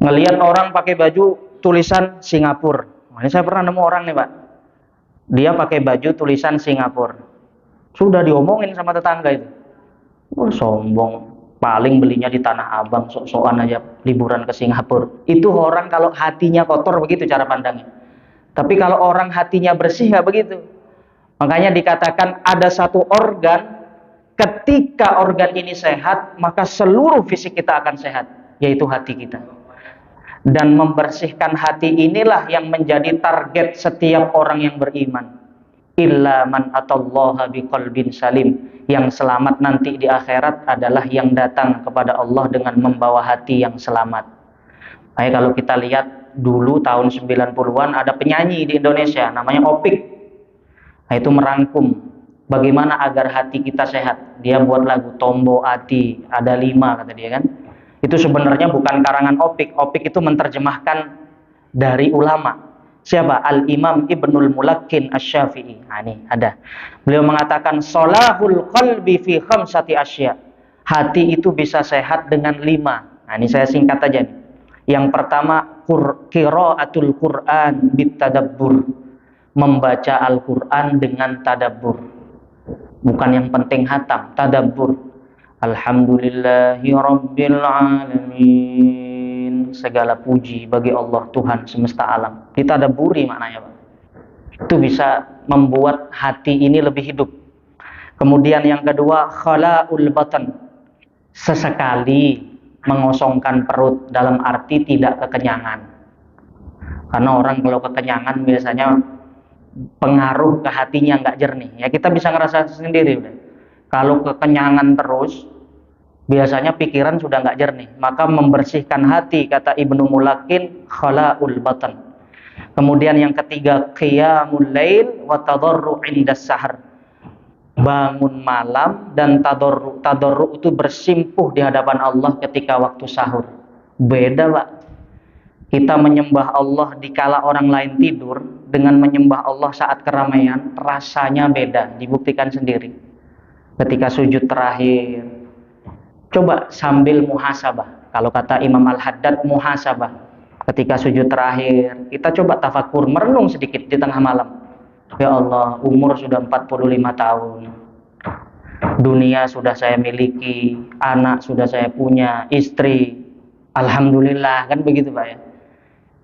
Speaker 1: Ngelihat orang pakai baju tulisan Singapura. Ini saya pernah nemu orang nih, Pak. Dia pakai baju tulisan Singapura. Sudah diomongin sama tetangga itu. Oh, sombong. Paling belinya di Tanah Abang, sok-sokan aja liburan ke Singapura. Itu orang kalau hatinya kotor begitu cara pandangnya. Tapi kalau orang hatinya bersih nggak begitu. Makanya dikatakan ada satu organ, ketika organ ini sehat, maka seluruh fisik kita akan sehat, yaitu hati kita. Dan membersihkan hati inilah yang menjadi target setiap orang yang beriman. Illa man atallaha biqalbin salim. Yang selamat nanti di akhirat adalah yang datang kepada Allah dengan membawa hati yang selamat. Nah, kalau kita lihat dulu tahun 90-an ada penyanyi di Indonesia namanya Opik. Nah, itu merangkum bagaimana agar hati kita sehat. Dia buat lagu Tombo Ati, ada 5 kata dia kan. Itu sebenarnya bukan karangan Opik. Opik itu menerjemahkan dari ulama. Siapa? Al-Imam Ibnul Mulakkin Asy-Syafi'i. Nah, ini ada. Beliau mengatakan solahul qalbi fi khamsati asya. Hati itu bisa sehat dengan 5. Nah, ini saya singkat aja nih. Yang pertama, qiraatul Qur'an bitadabbur. Membaca Al-Qur'an dengan tadabbur. Bukan yang penting hatam, tadabbur. Alhamdulillahi Rabbil Alamin. Segala puji bagi Allah Tuhan semesta alam. Ditadaburi maknanya, Pak. Itu bisa membuat hati ini lebih hidup. Kemudian yang kedua, khala'ul batan, sesekali mengosongkan perut, dalam arti tidak kekenyangan. Karena orang kalau kekenyangan biasanya pengaruh ke hatinya nggak jernih. Ya kita bisa ngerasa sendiri udah. Kalau kekenyangan terus, biasanya pikiran sudah nggak jernih. Maka membersihkan hati, kata Ibnu Mulakin, khala'ul batan. Kemudian yang ketiga, qiyamul lail wa tadarru' indas sahar, bangun malam dan tadarru'. Tadarru' itu bersimpuh di hadapan Allah ketika waktu sahur. Beda, Pak. Kita menyembah Allah dikala orang lain tidur dengan menyembah Allah saat keramaian, rasanya beda, dibuktikan sendiri. Ketika sujud terakhir, coba sambil muhasabah. Kalau kata Imam Al-Haddad, muhasabah. Ketika sujud terakhir, kita coba tafakur, merenung sedikit di tengah malam. Ya Allah, umur sudah 45 tahun. Dunia sudah saya miliki, anak sudah saya punya, istri. Alhamdulillah, kan begitu Pak ya.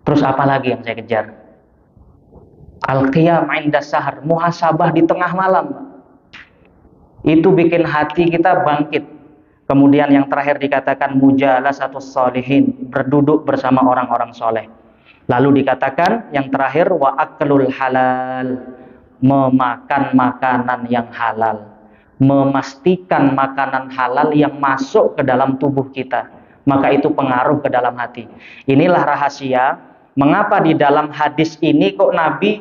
Speaker 1: Terus apa lagi yang saya kejar? Al-qiyam indas sahar, muhasabah di tengah malam, Pak. Itu bikin hati kita bangkit. Kemudian yang terakhir dikatakan mujalasatus sholihin, berduduk bersama orang-orang soleh. Lalu dikatakan yang terakhir wa aklul halal, memakan makanan yang halal, memastikan makanan halal yang masuk ke dalam tubuh kita, maka itu pengaruh ke dalam hati. Inilah rahasia mengapa di dalam hadis ini kok Nabi,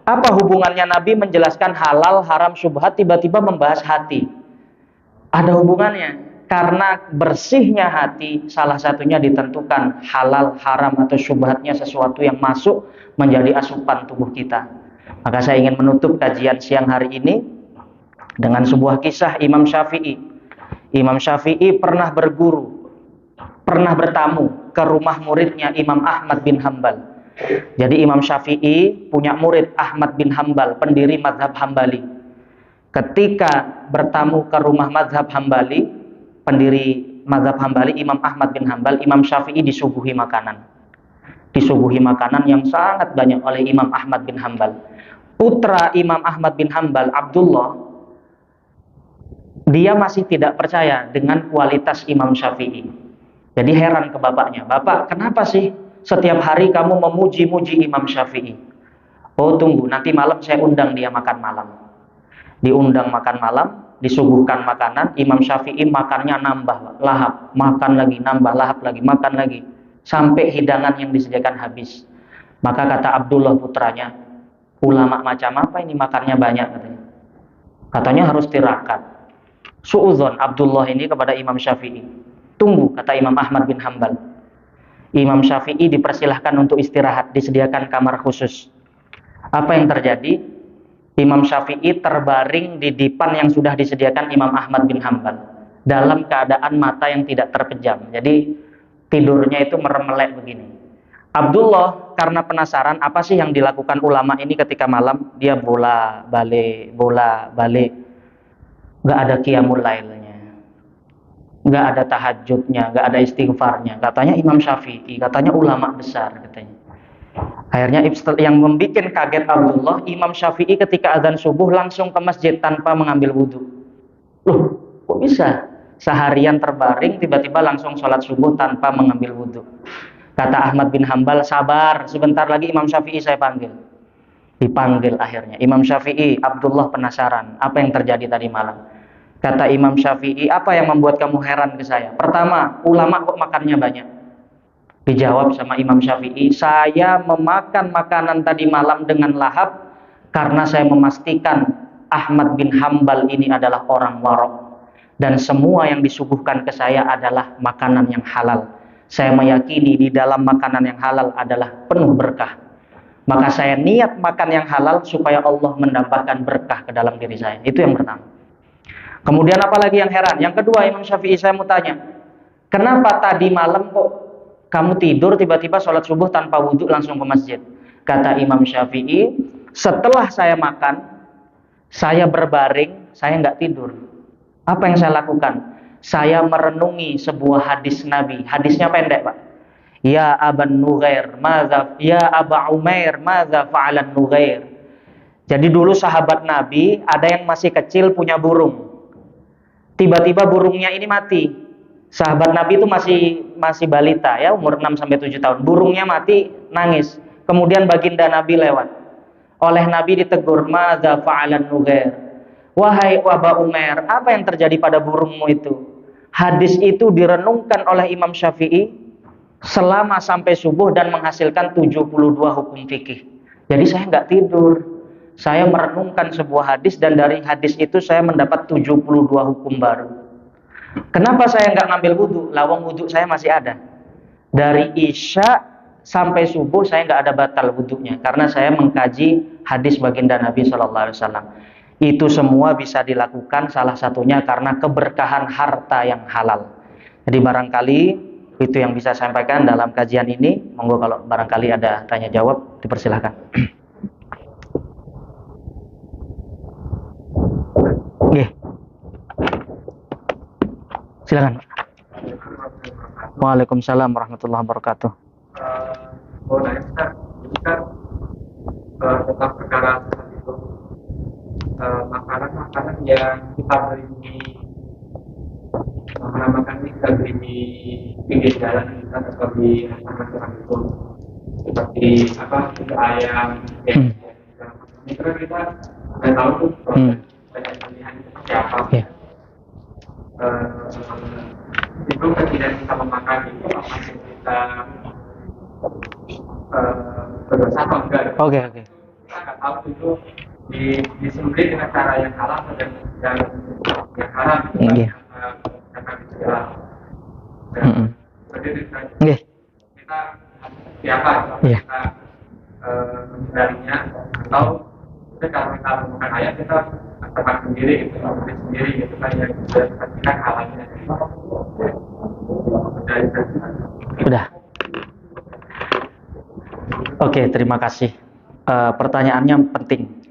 Speaker 1: apa hubungannya Nabi menjelaskan halal, haram, syubhat tiba-tiba membahas hati? Ada hubungannya. Karena bersihnya hati salah satunya ditentukan halal, haram atau syubhatnya sesuatu yang masuk menjadi asupan tubuh kita. Maka saya ingin menutup kajian siang hari ini dengan sebuah kisah Imam Syafi'i. Imam Syafi'i pernah berguru, pernah bertamu ke rumah muridnya Imam Ahmad bin Hambal. Jadi Imam Syafi'i punya murid Ahmad bin Hambal, pendiri mazhab Hambali. Ketika bertamu ke rumah mazhab Hambali, pendiri mazhab Hambali Imam Ahmad bin Hambal, Imam Syafi'i disuguhi makanan. Disuguhi makanan yang sangat banyak oleh Imam Ahmad bin Hambal. Putra Imam Ahmad bin Hambal, Abdullah, dia masih tidak percaya dengan kualitas Imam Syafi'i. Jadi heran ke bapaknya, "Bapak, kenapa sih setiap hari kamu memuji-muji Imam Syafi'i?" "Oh, tunggu, nanti malam saya undang dia makan malam." Diundang makan malam, disuguhkan makanan, Imam Syafi'i makannya nambah, lahap, makan lagi, nambah, lahap lagi, makan lagi, sampai hidangan yang disediakan habis. Maka kata Abdullah putranya, "Ulama macam apa ini makannya banyak?" katanya. Katanya harus tirakat. Suudzon Abdullah ini kepada Imam Syafi'i. "Tunggu," kata Imam Ahmad bin Hambal. Imam Syafi'i dipersilahkan untuk istirahat, disediakan kamar khusus. Apa yang terjadi? Imam Syafi'i terbaring di dipan yang sudah disediakan Imam Ahmad bin Hambal dalam keadaan mata yang tidak terpejam. Jadi tidurnya itu meremelek begini. Abdullah karena penasaran apa sih yang dilakukan ulama ini ketika malam, dia bola balik, nggak ada qiyamul lailnya, nggak ada tahajudnya, nggak ada istighfarnya. Katanya Imam Syafi'i, katanya ulama besar katanya. Akhirnya yang membuat kaget Abdullah, Imam Syafi'i ketika azan subuh langsung ke masjid tanpa mengambil wudhu. Loh, kok bisa? Seharian terbaring, tiba-tiba langsung sholat subuh tanpa mengambil wudhu. Kata Ahmad bin Hambal, "Sabar, sebentar lagi Imam Syafi'i saya panggil." Dipanggil akhirnya. Imam Syafi'i, Abdullah penasaran, apa yang terjadi tadi malam? Kata Imam Syafi'i, "Apa yang membuat kamu heran ke saya? Pertama, ulama kok makannya banyak?" Dijawab sama Imam Syafi'i, "Saya memakan makanan tadi malam dengan lahap karena saya memastikan Ahmad bin Hambal ini adalah orang warok. Dan semua yang disuguhkan ke saya adalah makanan yang halal. Saya meyakini di dalam makanan yang halal adalah penuh berkah. Maka saya niat makan yang halal supaya Allah mendapatkan berkah ke dalam diri saya." Itu yang pertama. Kemudian apa lagi yang heran? Yang kedua, Imam Syafi'i, saya mau tanya, "Kenapa tadi malam kok kamu tidur tiba-tiba sholat subuh tanpa wudhu langsung ke masjid?" Kata Imam Syafi'i, "Setelah saya makan, saya berbaring, saya nggak tidur. Apa yang saya lakukan? Saya merenungi sebuah hadis Nabi." Hadisnya pendek, Pak. Ya Aba Umair, madza fa'alan Nughair?" Jadi dulu sahabat Nabi ada yang masih kecil punya burung. Tiba-tiba burungnya ini mati. Sahabat Nabi itu masih balita ya, umur 6 sampai 7 tahun. Burungnya mati, nangis. Kemudian baginda Nabi lewat. Oleh Nabi ditegur, "Madza fa'alan Nughair?" Wahai Aba Umair, apa yang terjadi pada burungmu itu? Hadis itu direnungkan oleh Imam Syafi'i selama sampai subuh dan menghasilkan 72 hukum fikih. Jadi saya nggak tidur. Saya merenungkan sebuah hadis dan dari hadis itu saya mendapat 72 hukum baru. Kenapa saya nggak ngambil wudhu? Lawang wudhu saya masih ada. Dari Isya sampai subuh saya nggak ada batal wudhunya karena saya mengkaji hadis baginda Nabi SAW. Itu semua bisa dilakukan salah satunya karena keberkahan harta yang halal. Jadi barangkali itu yang bisa saya sampaikan dalam kajian ini. Monggo kalau barangkali ada tanya jawab dipersilahkan. Oke. Silakan. Waalaikumsalam warahmatullahi wabarakatuh.
Speaker 2: Tentang perkara itu makanan yang kita beli makanan ini kita beli di pinggir jalan kita atau di restoran itu seperti ayam itu kita nggak tahu tuh proses pilihan seperti apa. Itu ketika kita memakan itu apakah kita berdosa atau enggak?
Speaker 1: Oke.
Speaker 2: Kita nggak tahu itu disembelih dengan cara yang halal dan yang haram. Karena istilah. Jadi kita siapa? Kita menghindarinya atau kalau kita makan ayam kita makan sendiri gitu, beli sendiri gitu kan yang kita pastikan halalnya.
Speaker 1: Sudah. Oke, terima kasih. Pertanyaannya penting.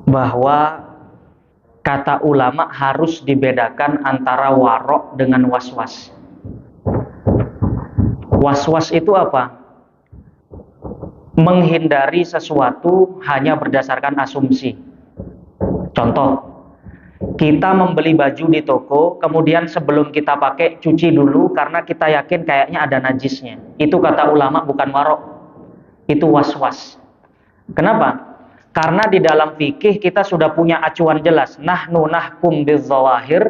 Speaker 1: Bahwa kata ulama harus dibedakan antara warok dengan waswas. Waswas itu apa? Menghindari sesuatu hanya berdasarkan asumsi. Contoh, kita membeli baju di toko, kemudian sebelum kita pakai cuci dulu karena kita yakin kayaknya ada najisnya. Itu kata ulama bukan warok, itu waswas. Kenapa? Karena di dalam fikih kita sudah punya acuan jelas. Nahnu nahkum bizzawahir,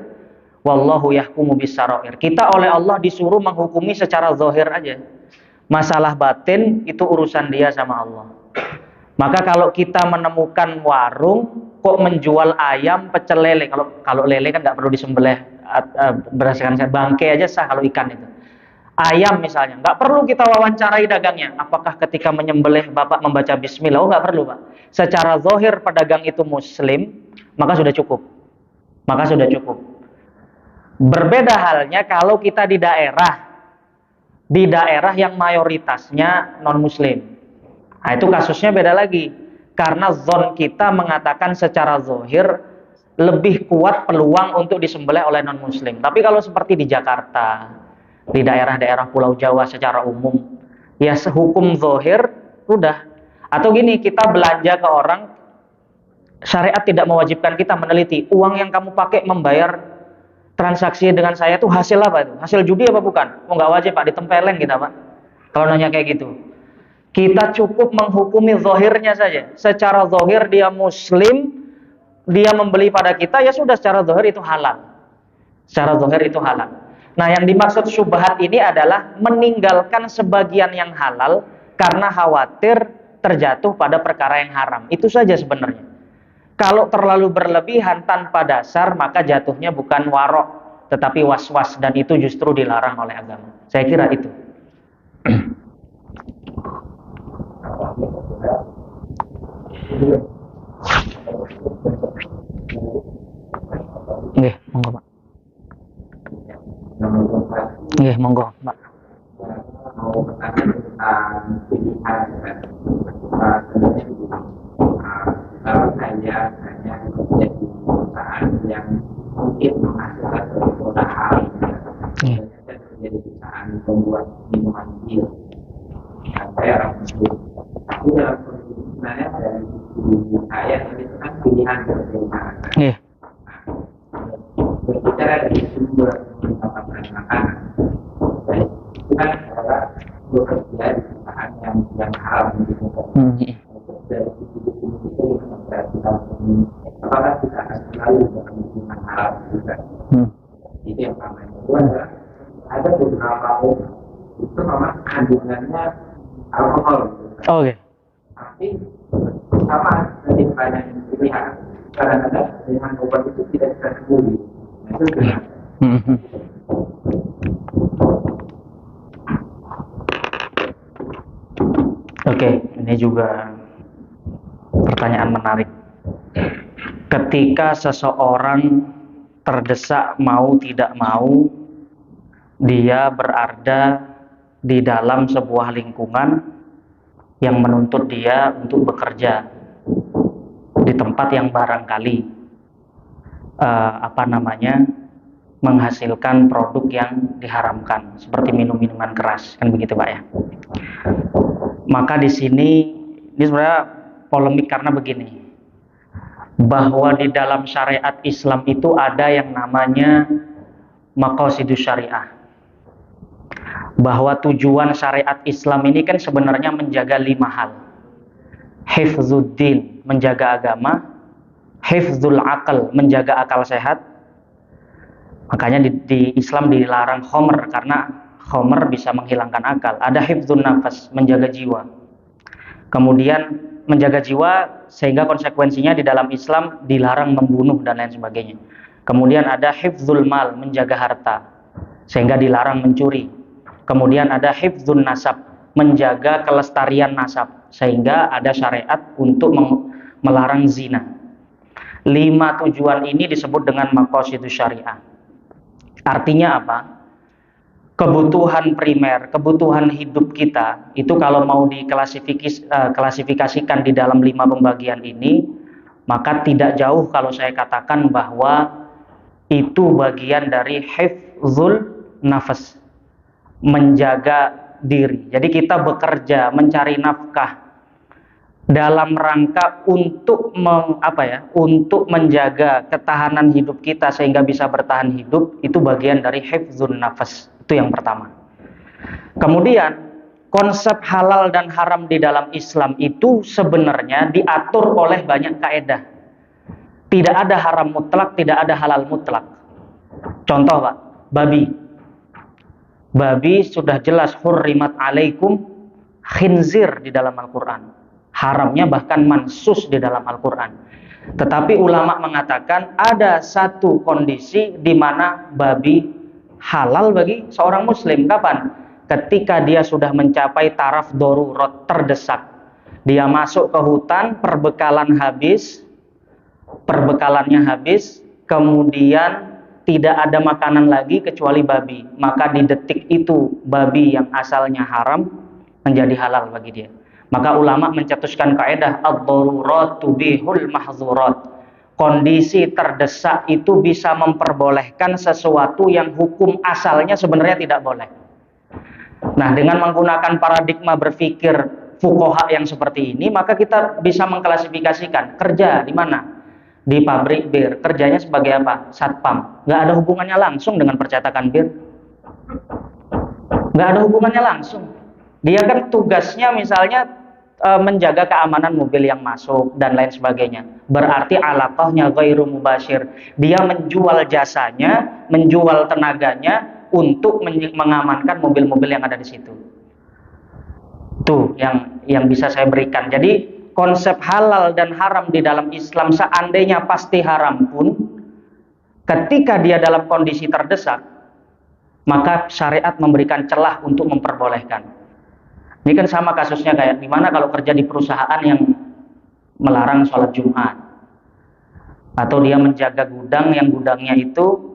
Speaker 1: wallahu yahkumu bisarair. Kita oleh Allah disuruh menghukumi secara zahir aja. Masalah batin itu urusan dia sama Allah. Maka kalau kita menemukan warung kok menjual ayam, pecel lele, kalau lele kan nggak perlu disembelih berdasarkan bangkai aja sah kalau ikan itu. Ayam misalnya, nggak perlu kita wawancarai dagangnya. Apakah ketika menyembelih Bapak membaca bismillah? Oh nggak perlu Pak. Secara zahir pedagang itu muslim, maka sudah cukup. Berbeda halnya kalau kita di daerah yang mayoritasnya non muslim. Nah itu kasusnya beda lagi. Karena zon kita mengatakan secara zahir lebih kuat peluang untuk disembelih oleh non muslim. Tapi kalau seperti di Jakarta, di daerah-daerah Pulau Jawa secara umum, ya sehukum zahir udah. Atau gini, kita belanja ke orang, syariat tidak mewajibkan kita meneliti uang yang kamu pakai membayar transaksi dengan saya itu hasil apa itu? Hasil judi apa bukan? Oh nggak wajib Pak, ditempeleng kita Pak. Kalau nanya kayak gitu, kita cukup menghukumi zahirnya saja. Secara zahir dia muslim, dia membeli pada kita, ya sudah secara zahir itu halal. Nah yang dimaksud syubhat ini adalah meninggalkan sebagian yang halal karena khawatir terjatuh pada perkara yang haram. Itu saja sebenarnya. Kalau terlalu berlebihan tanpa dasar, maka jatuhnya bukan warok, tetapi waswas, dan itu justru dilarang oleh agama. Saya kira itu. Nggih, monggo Pak. Nggih, monggo Pak.
Speaker 2: Mau bertanya tentang pilihan hanya menjadi perusahaan yang mungkin menghasilkan kemudahan dan menjadi perusahaan pembuat minuman bir. Saya orang muslim. Tapi dalam kondisi sebenarnya dari ayat itu kan pilihan berbeda.
Speaker 1: Iya.
Speaker 2: Berbicara dari sumber mendapatkan makanan, baik itu kan adalah bekerja di perusahaan yang haram gitu. Dari sisi hukum itu kita apakah kita akan selalu dalam hubungan haram juga? Itu yang pertama. Yang kedua adalah ada beberapa obat itu memang kandungannya alkohol.
Speaker 1: Oke.
Speaker 2: Tapi sama dari banyak pilihan. Kadang-kadang dengan obat itu tidak bisa sembuh. Nah, itu benar.
Speaker 1: Oke, ini juga pertanyaan menarik. Ketika seseorang terdesak mau tidak mau, dia berada di dalam sebuah lingkungan yang menuntut dia untuk bekerja di tempat yang barangkali menghasilkan produk yang diharamkan, seperti minum-minuman keras, kan begitu Pak ya. Maka di sini ini sebenarnya polemik karena begini, bahwa di dalam syariat Islam itu ada yang namanya maqasidus syariah, bahwa tujuan syariat Islam ini kan sebenarnya menjaga 5 hal. Hifzuddin, menjaga agama; hifzul aql, menjaga akal sehat. Makanya di Islam dilarang khomer, karena khomer bisa menghilangkan akal. Ada hifzun nafas, menjaga jiwa. Kemudian menjaga jiwa sehingga konsekuensinya di dalam Islam dilarang membunuh dan lain sebagainya. Kemudian ada hifzul mal, menjaga harta sehingga dilarang mencuri. Kemudian ada hifzun nasab, menjaga kelestarian nasab sehingga ada syariat untuk melarang zina. 5 tujuan ini disebut dengan maqasidus syariah. Artinya apa? Kebutuhan primer, kebutuhan hidup kita itu kalau mau diklasifikasikan di dalam 5 pembagian ini, maka tidak jauh kalau saya katakan bahwa itu bagian dari hifzul nafas, menjaga diri. Jadi kita bekerja mencari nafkah dalam rangka untuk untuk menjaga ketahanan hidup kita sehingga bisa bertahan hidup, itu bagian dari hifzun nafas. Itu yang pertama. Kemudian konsep halal dan haram di dalam Islam itu sebenarnya diatur oleh banyak kaedah. Tidak ada haram mutlak, tidak ada halal mutlak. Contoh Pak, babi. Babi sudah jelas hurrimat alaikum khinzir di dalam Al-Quran. Haramnya bahkan mansus di dalam Al-Quran. Tetapi ulama mengatakan ada satu kondisi di mana babi halal bagi seorang muslim. Kapan? Ketika dia sudah mencapai taraf darurat, terdesak. Dia masuk ke hutan, perbekalannya habis, kemudian tidak ada makanan lagi kecuali babi. Maka di detik itu babi yang asalnya haram menjadi halal bagi dia. Maka ulama mencetuskan kaidah ad-darurat tubihul mahzurat. Kondisi terdesak itu bisa memperbolehkan sesuatu yang hukum asalnya sebenarnya tidak boleh. Nah, dengan menggunakan paradigma berpikir fuqaha yang seperti ini, maka kita bisa mengklasifikasikan kerja di mana? Di pabrik bir. Kerjanya sebagai apa? Satpam. Nggak ada hubungannya langsung dengan percetakan bir. Nggak ada hubungannya langsung. Dia kan tugasnya misalnya menjaga keamanan mobil yang masuk dan lain sebagainya. Berarti alaqahnya ghairu mubashir. Dia menjual jasanya, menjual tenaganya untuk mengamankan mobil-mobil yang ada di situ. Tuh yang bisa saya berikan. Jadi konsep halal dan haram di dalam Islam seandainya pasti haram pun, ketika dia dalam kondisi terdesak, maka syariat memberikan celah untuk memperbolehkan. Ini kan sama kasusnya kayak dimana kalau kerja di perusahaan yang melarang sholat Jumat, atau dia menjaga gudang yang gudangnya itu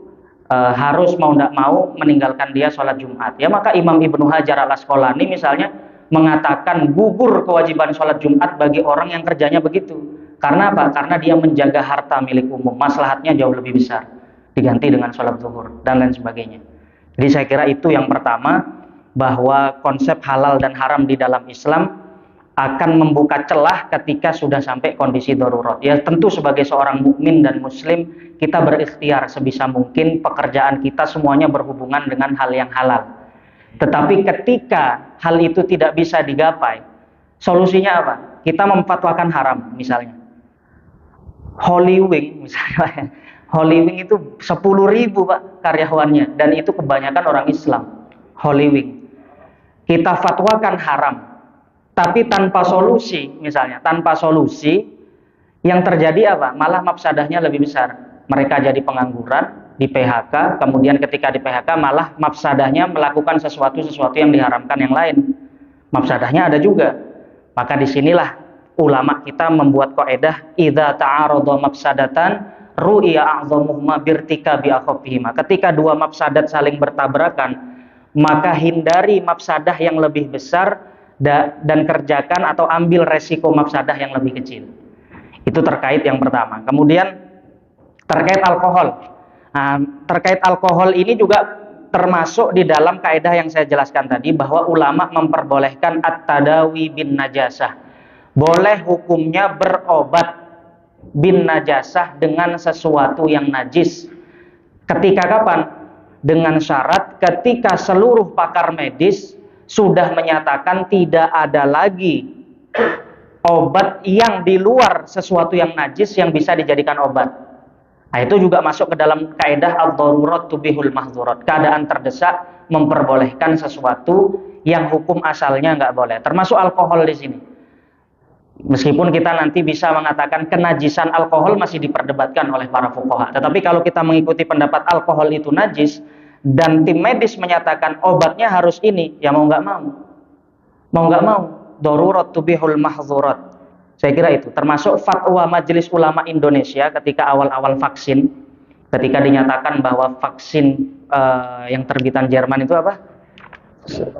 Speaker 1: harus mau tidak mau meninggalkan dia sholat Jumat. Ya maka Imam Ibnu Hajar al-Asqalani misalnya mengatakan gugur kewajiban sholat Jumat bagi orang yang kerjanya begitu. Karena apa? Karena dia menjaga harta milik umum, maslahatnya jauh lebih besar, diganti dengan sholat zuhur dan lain sebagainya. Jadi saya kira itu yang pertama, bahwa konsep halal dan haram di dalam Islam akan membuka celah ketika sudah sampai kondisi darurat. Ya tentu sebagai seorang mukmin dan muslim kita berikhtiar sebisa mungkin pekerjaan kita semuanya berhubungan dengan hal yang halal. Tetapi ketika hal itu tidak bisa digapai, solusinya apa? Kita memfatwakan haram misalnya. Holy Wing misalnya. Holy Wing itu 10.000 Pak karyawannya dan itu kebanyakan orang Islam. Holy Wing. Kita fatwakan haram. Tapi tanpa solusi, misalnya, tanpa solusi, yang terjadi apa? Malah mafsadahnya lebih besar. Mereka jadi pengangguran, di PHK, kemudian ketika di PHK malah mafsadahnya melakukan sesuatu yang diharamkan yang lain. Mafsadahnya ada juga. Maka disinilah ulama kita membuat kaidah idza ta'arada mafsadatan ru'iya a'dhamuhuma birtikabi akhafihima. Ketika dua mafsadat saling bertabrakan, maka hindari mafsadah yang lebih besar dan kerjakan atau ambil resiko mafsadah yang lebih kecil. Itu terkait yang pertama. Kemudian terkait alkohol. Nah, terkait alkohol ini juga termasuk di dalam kaidah yang saya jelaskan tadi bahwa ulama memperbolehkan at-tadawi bin najasah. Boleh hukumnya berobat bin najasah dengan sesuatu yang najis. Ketika kapan? Dengan syarat ketika seluruh pakar medis sudah menyatakan tidak ada lagi obat yang di luar sesuatu yang najis yang bisa dijadikan obat. Nah, itu juga masuk ke dalam kaidah ad-darurat tubihul mahzurat. Keadaan terdesak memperbolehkan sesuatu yang hukum asalnya nggak boleh. Termasuk alkohol di sini. Meskipun kita nanti bisa mengatakan kenajisan alkohol masih diperdebatkan oleh para fuqaha. Tetapi kalau kita mengikuti pendapat alkohol itu najis, dan tim medis menyatakan obatnya harus ini, ya mau nggak mau, darurat tubihul mahzurat. Saya kira itu termasuk fatwa Majelis Ulama Indonesia ketika awal-awal vaksin, ketika dinyatakan bahwa vaksin yang terbitan Jerman itu apa?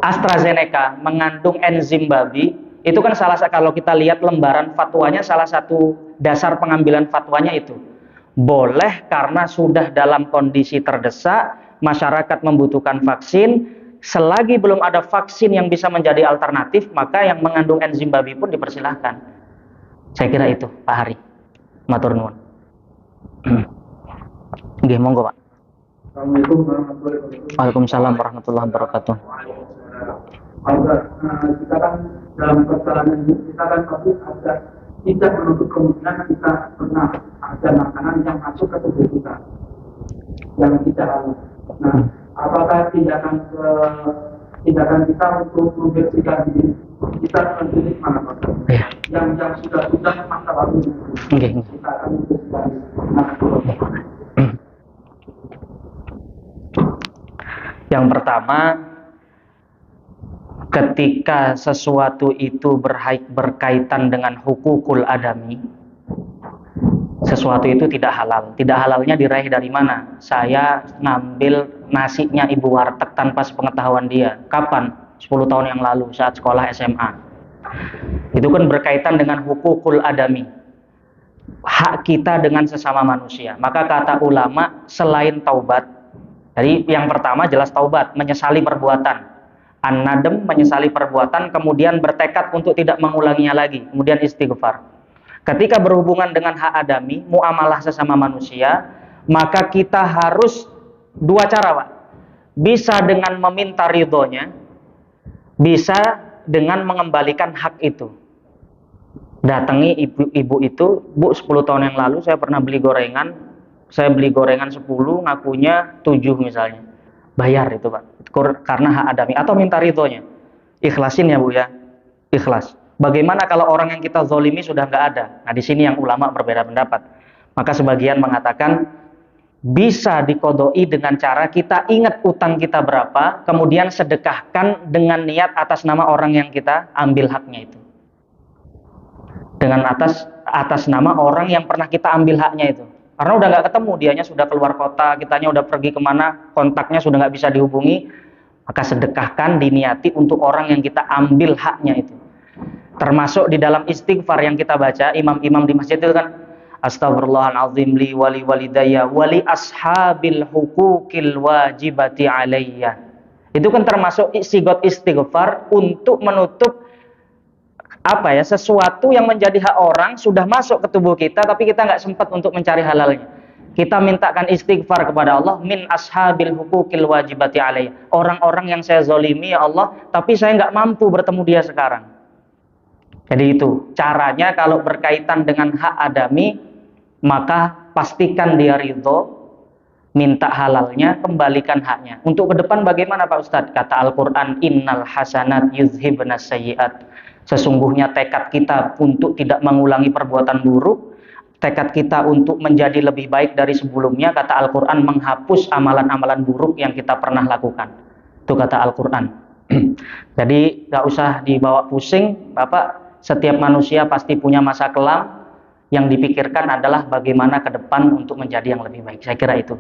Speaker 1: AstraZeneca mengandung enzim babi. Itu kan kalau kita lihat lembaran fatwanya, salah satu dasar pengambilan fatwanya itu boleh karena sudah dalam kondisi terdesak, masyarakat membutuhkan vaksin, selagi belum ada vaksin yang bisa menjadi alternatif, maka yang mengandung enzim babi pun dipersilahkan. Saya kira itu, Pak Hari. Matur nuwun. Nggih, monggo, Pak.
Speaker 2: Assalamualaikum warahmatullahi wabarakatuh.
Speaker 1: Waalaikumsalam warahmatullahi wabarakatuh.
Speaker 2: Kita kan dalam perjalanan ini kita kan pasti ada tidak menutup kemungkinan kita pernah ada makanan yang masuk ke tubuh kita yang tidak halal. Nah, apakah tindakan kita untuk membersihkan diri kita sendiri mana Pak?
Speaker 1: Ya.
Speaker 2: Yang sudah masa lalu kita akan membersihkan diri.
Speaker 1: Yang pertama, ketika sesuatu itu berkaitan dengan hukukul adami, sesuatu itu tidak halal. Tidak halalnya diraih dari mana? Saya ngambil nasinya ibu warteg tanpa sepengetahuan dia. Kapan? 10 tahun yang lalu saat sekolah SMA. Itu kan berkaitan dengan hukukul adami, hak kita dengan sesama manusia. Maka kata ulama, selain taubat, jadi yang pertama jelas taubat, menyesali perbuatan. An-nadem, menyesali perbuatan, kemudian bertekad untuk tidak mengulanginya lagi, kemudian istighfar. Ketika berhubungan dengan hak adami, muamalah sesama manusia, maka kita harus dua cara, Pak. Bisa dengan meminta ridhonya, bisa dengan mengembalikan hak itu. Datangi ibu itu, Bu, 10 tahun yang lalu saya pernah beli gorengan, saya beli gorengan 10, ngakunya 7 misalnya. Bayar itu, Pak. Karena hak adami. Atau minta ridhonya. Ikhlasin ya, Bu ya. Ikhlas. Bagaimana kalau orang yang kita zolimi sudah nggak ada? Nah, di sini yang ulama berbeda pendapat. Maka sebagian mengatakan bisa dikodoi dengan cara kita ingat utang kita berapa, kemudian sedekahkan dengan niat atas nama orang yang kita ambil haknya itu. Dengan atas nama orang yang pernah kita ambil haknya itu. Karena udah nggak ketemu, dianya sudah keluar kota, kitanya udah pergi kemana, kontaknya sudah nggak bisa dihubungi, maka sedekahkan diniati untuk orang yang kita ambil haknya itu. Termasuk di dalam istighfar yang kita baca, imam-imam di masjid itu kan, Astaghfirullahaladzim li wali walidayya wali ashabil hukukil wajibati alayya. Itu kan termasuk sigot istighfar untuk menutup apa ya, sesuatu yang menjadi hak orang sudah masuk ke tubuh kita, tapi kita nggak sempat untuk mencari halalnya. Kita mintakan istighfar kepada Allah, min ashabil hukukil wajibati alaih. Orang-orang yang saya zolimi ya Allah, tapi saya nggak mampu bertemu dia sekarang. Jadi itu caranya kalau berkaitan dengan hak adami, maka pastikan dia ridho, minta halalnya, kembalikan haknya. Untuk ke depan bagaimana Pak Ustadz? Kata Al-Quran, innal hasanat yuzhibnas sayyiat. Sesungguhnya tekad kita untuk tidak mengulangi perbuatan buruk, tekad kita untuk menjadi lebih baik dari sebelumnya, kata Al-Quran, menghapus amalan-amalan buruk yang kita pernah lakukan. Itu kata Al-Quran. Jadi gak usah dibawa pusing, Bapak. Setiap manusia pasti punya masa kelam, yang dipikirkan adalah bagaimana ke depan untuk menjadi yang lebih baik. Saya kira itu.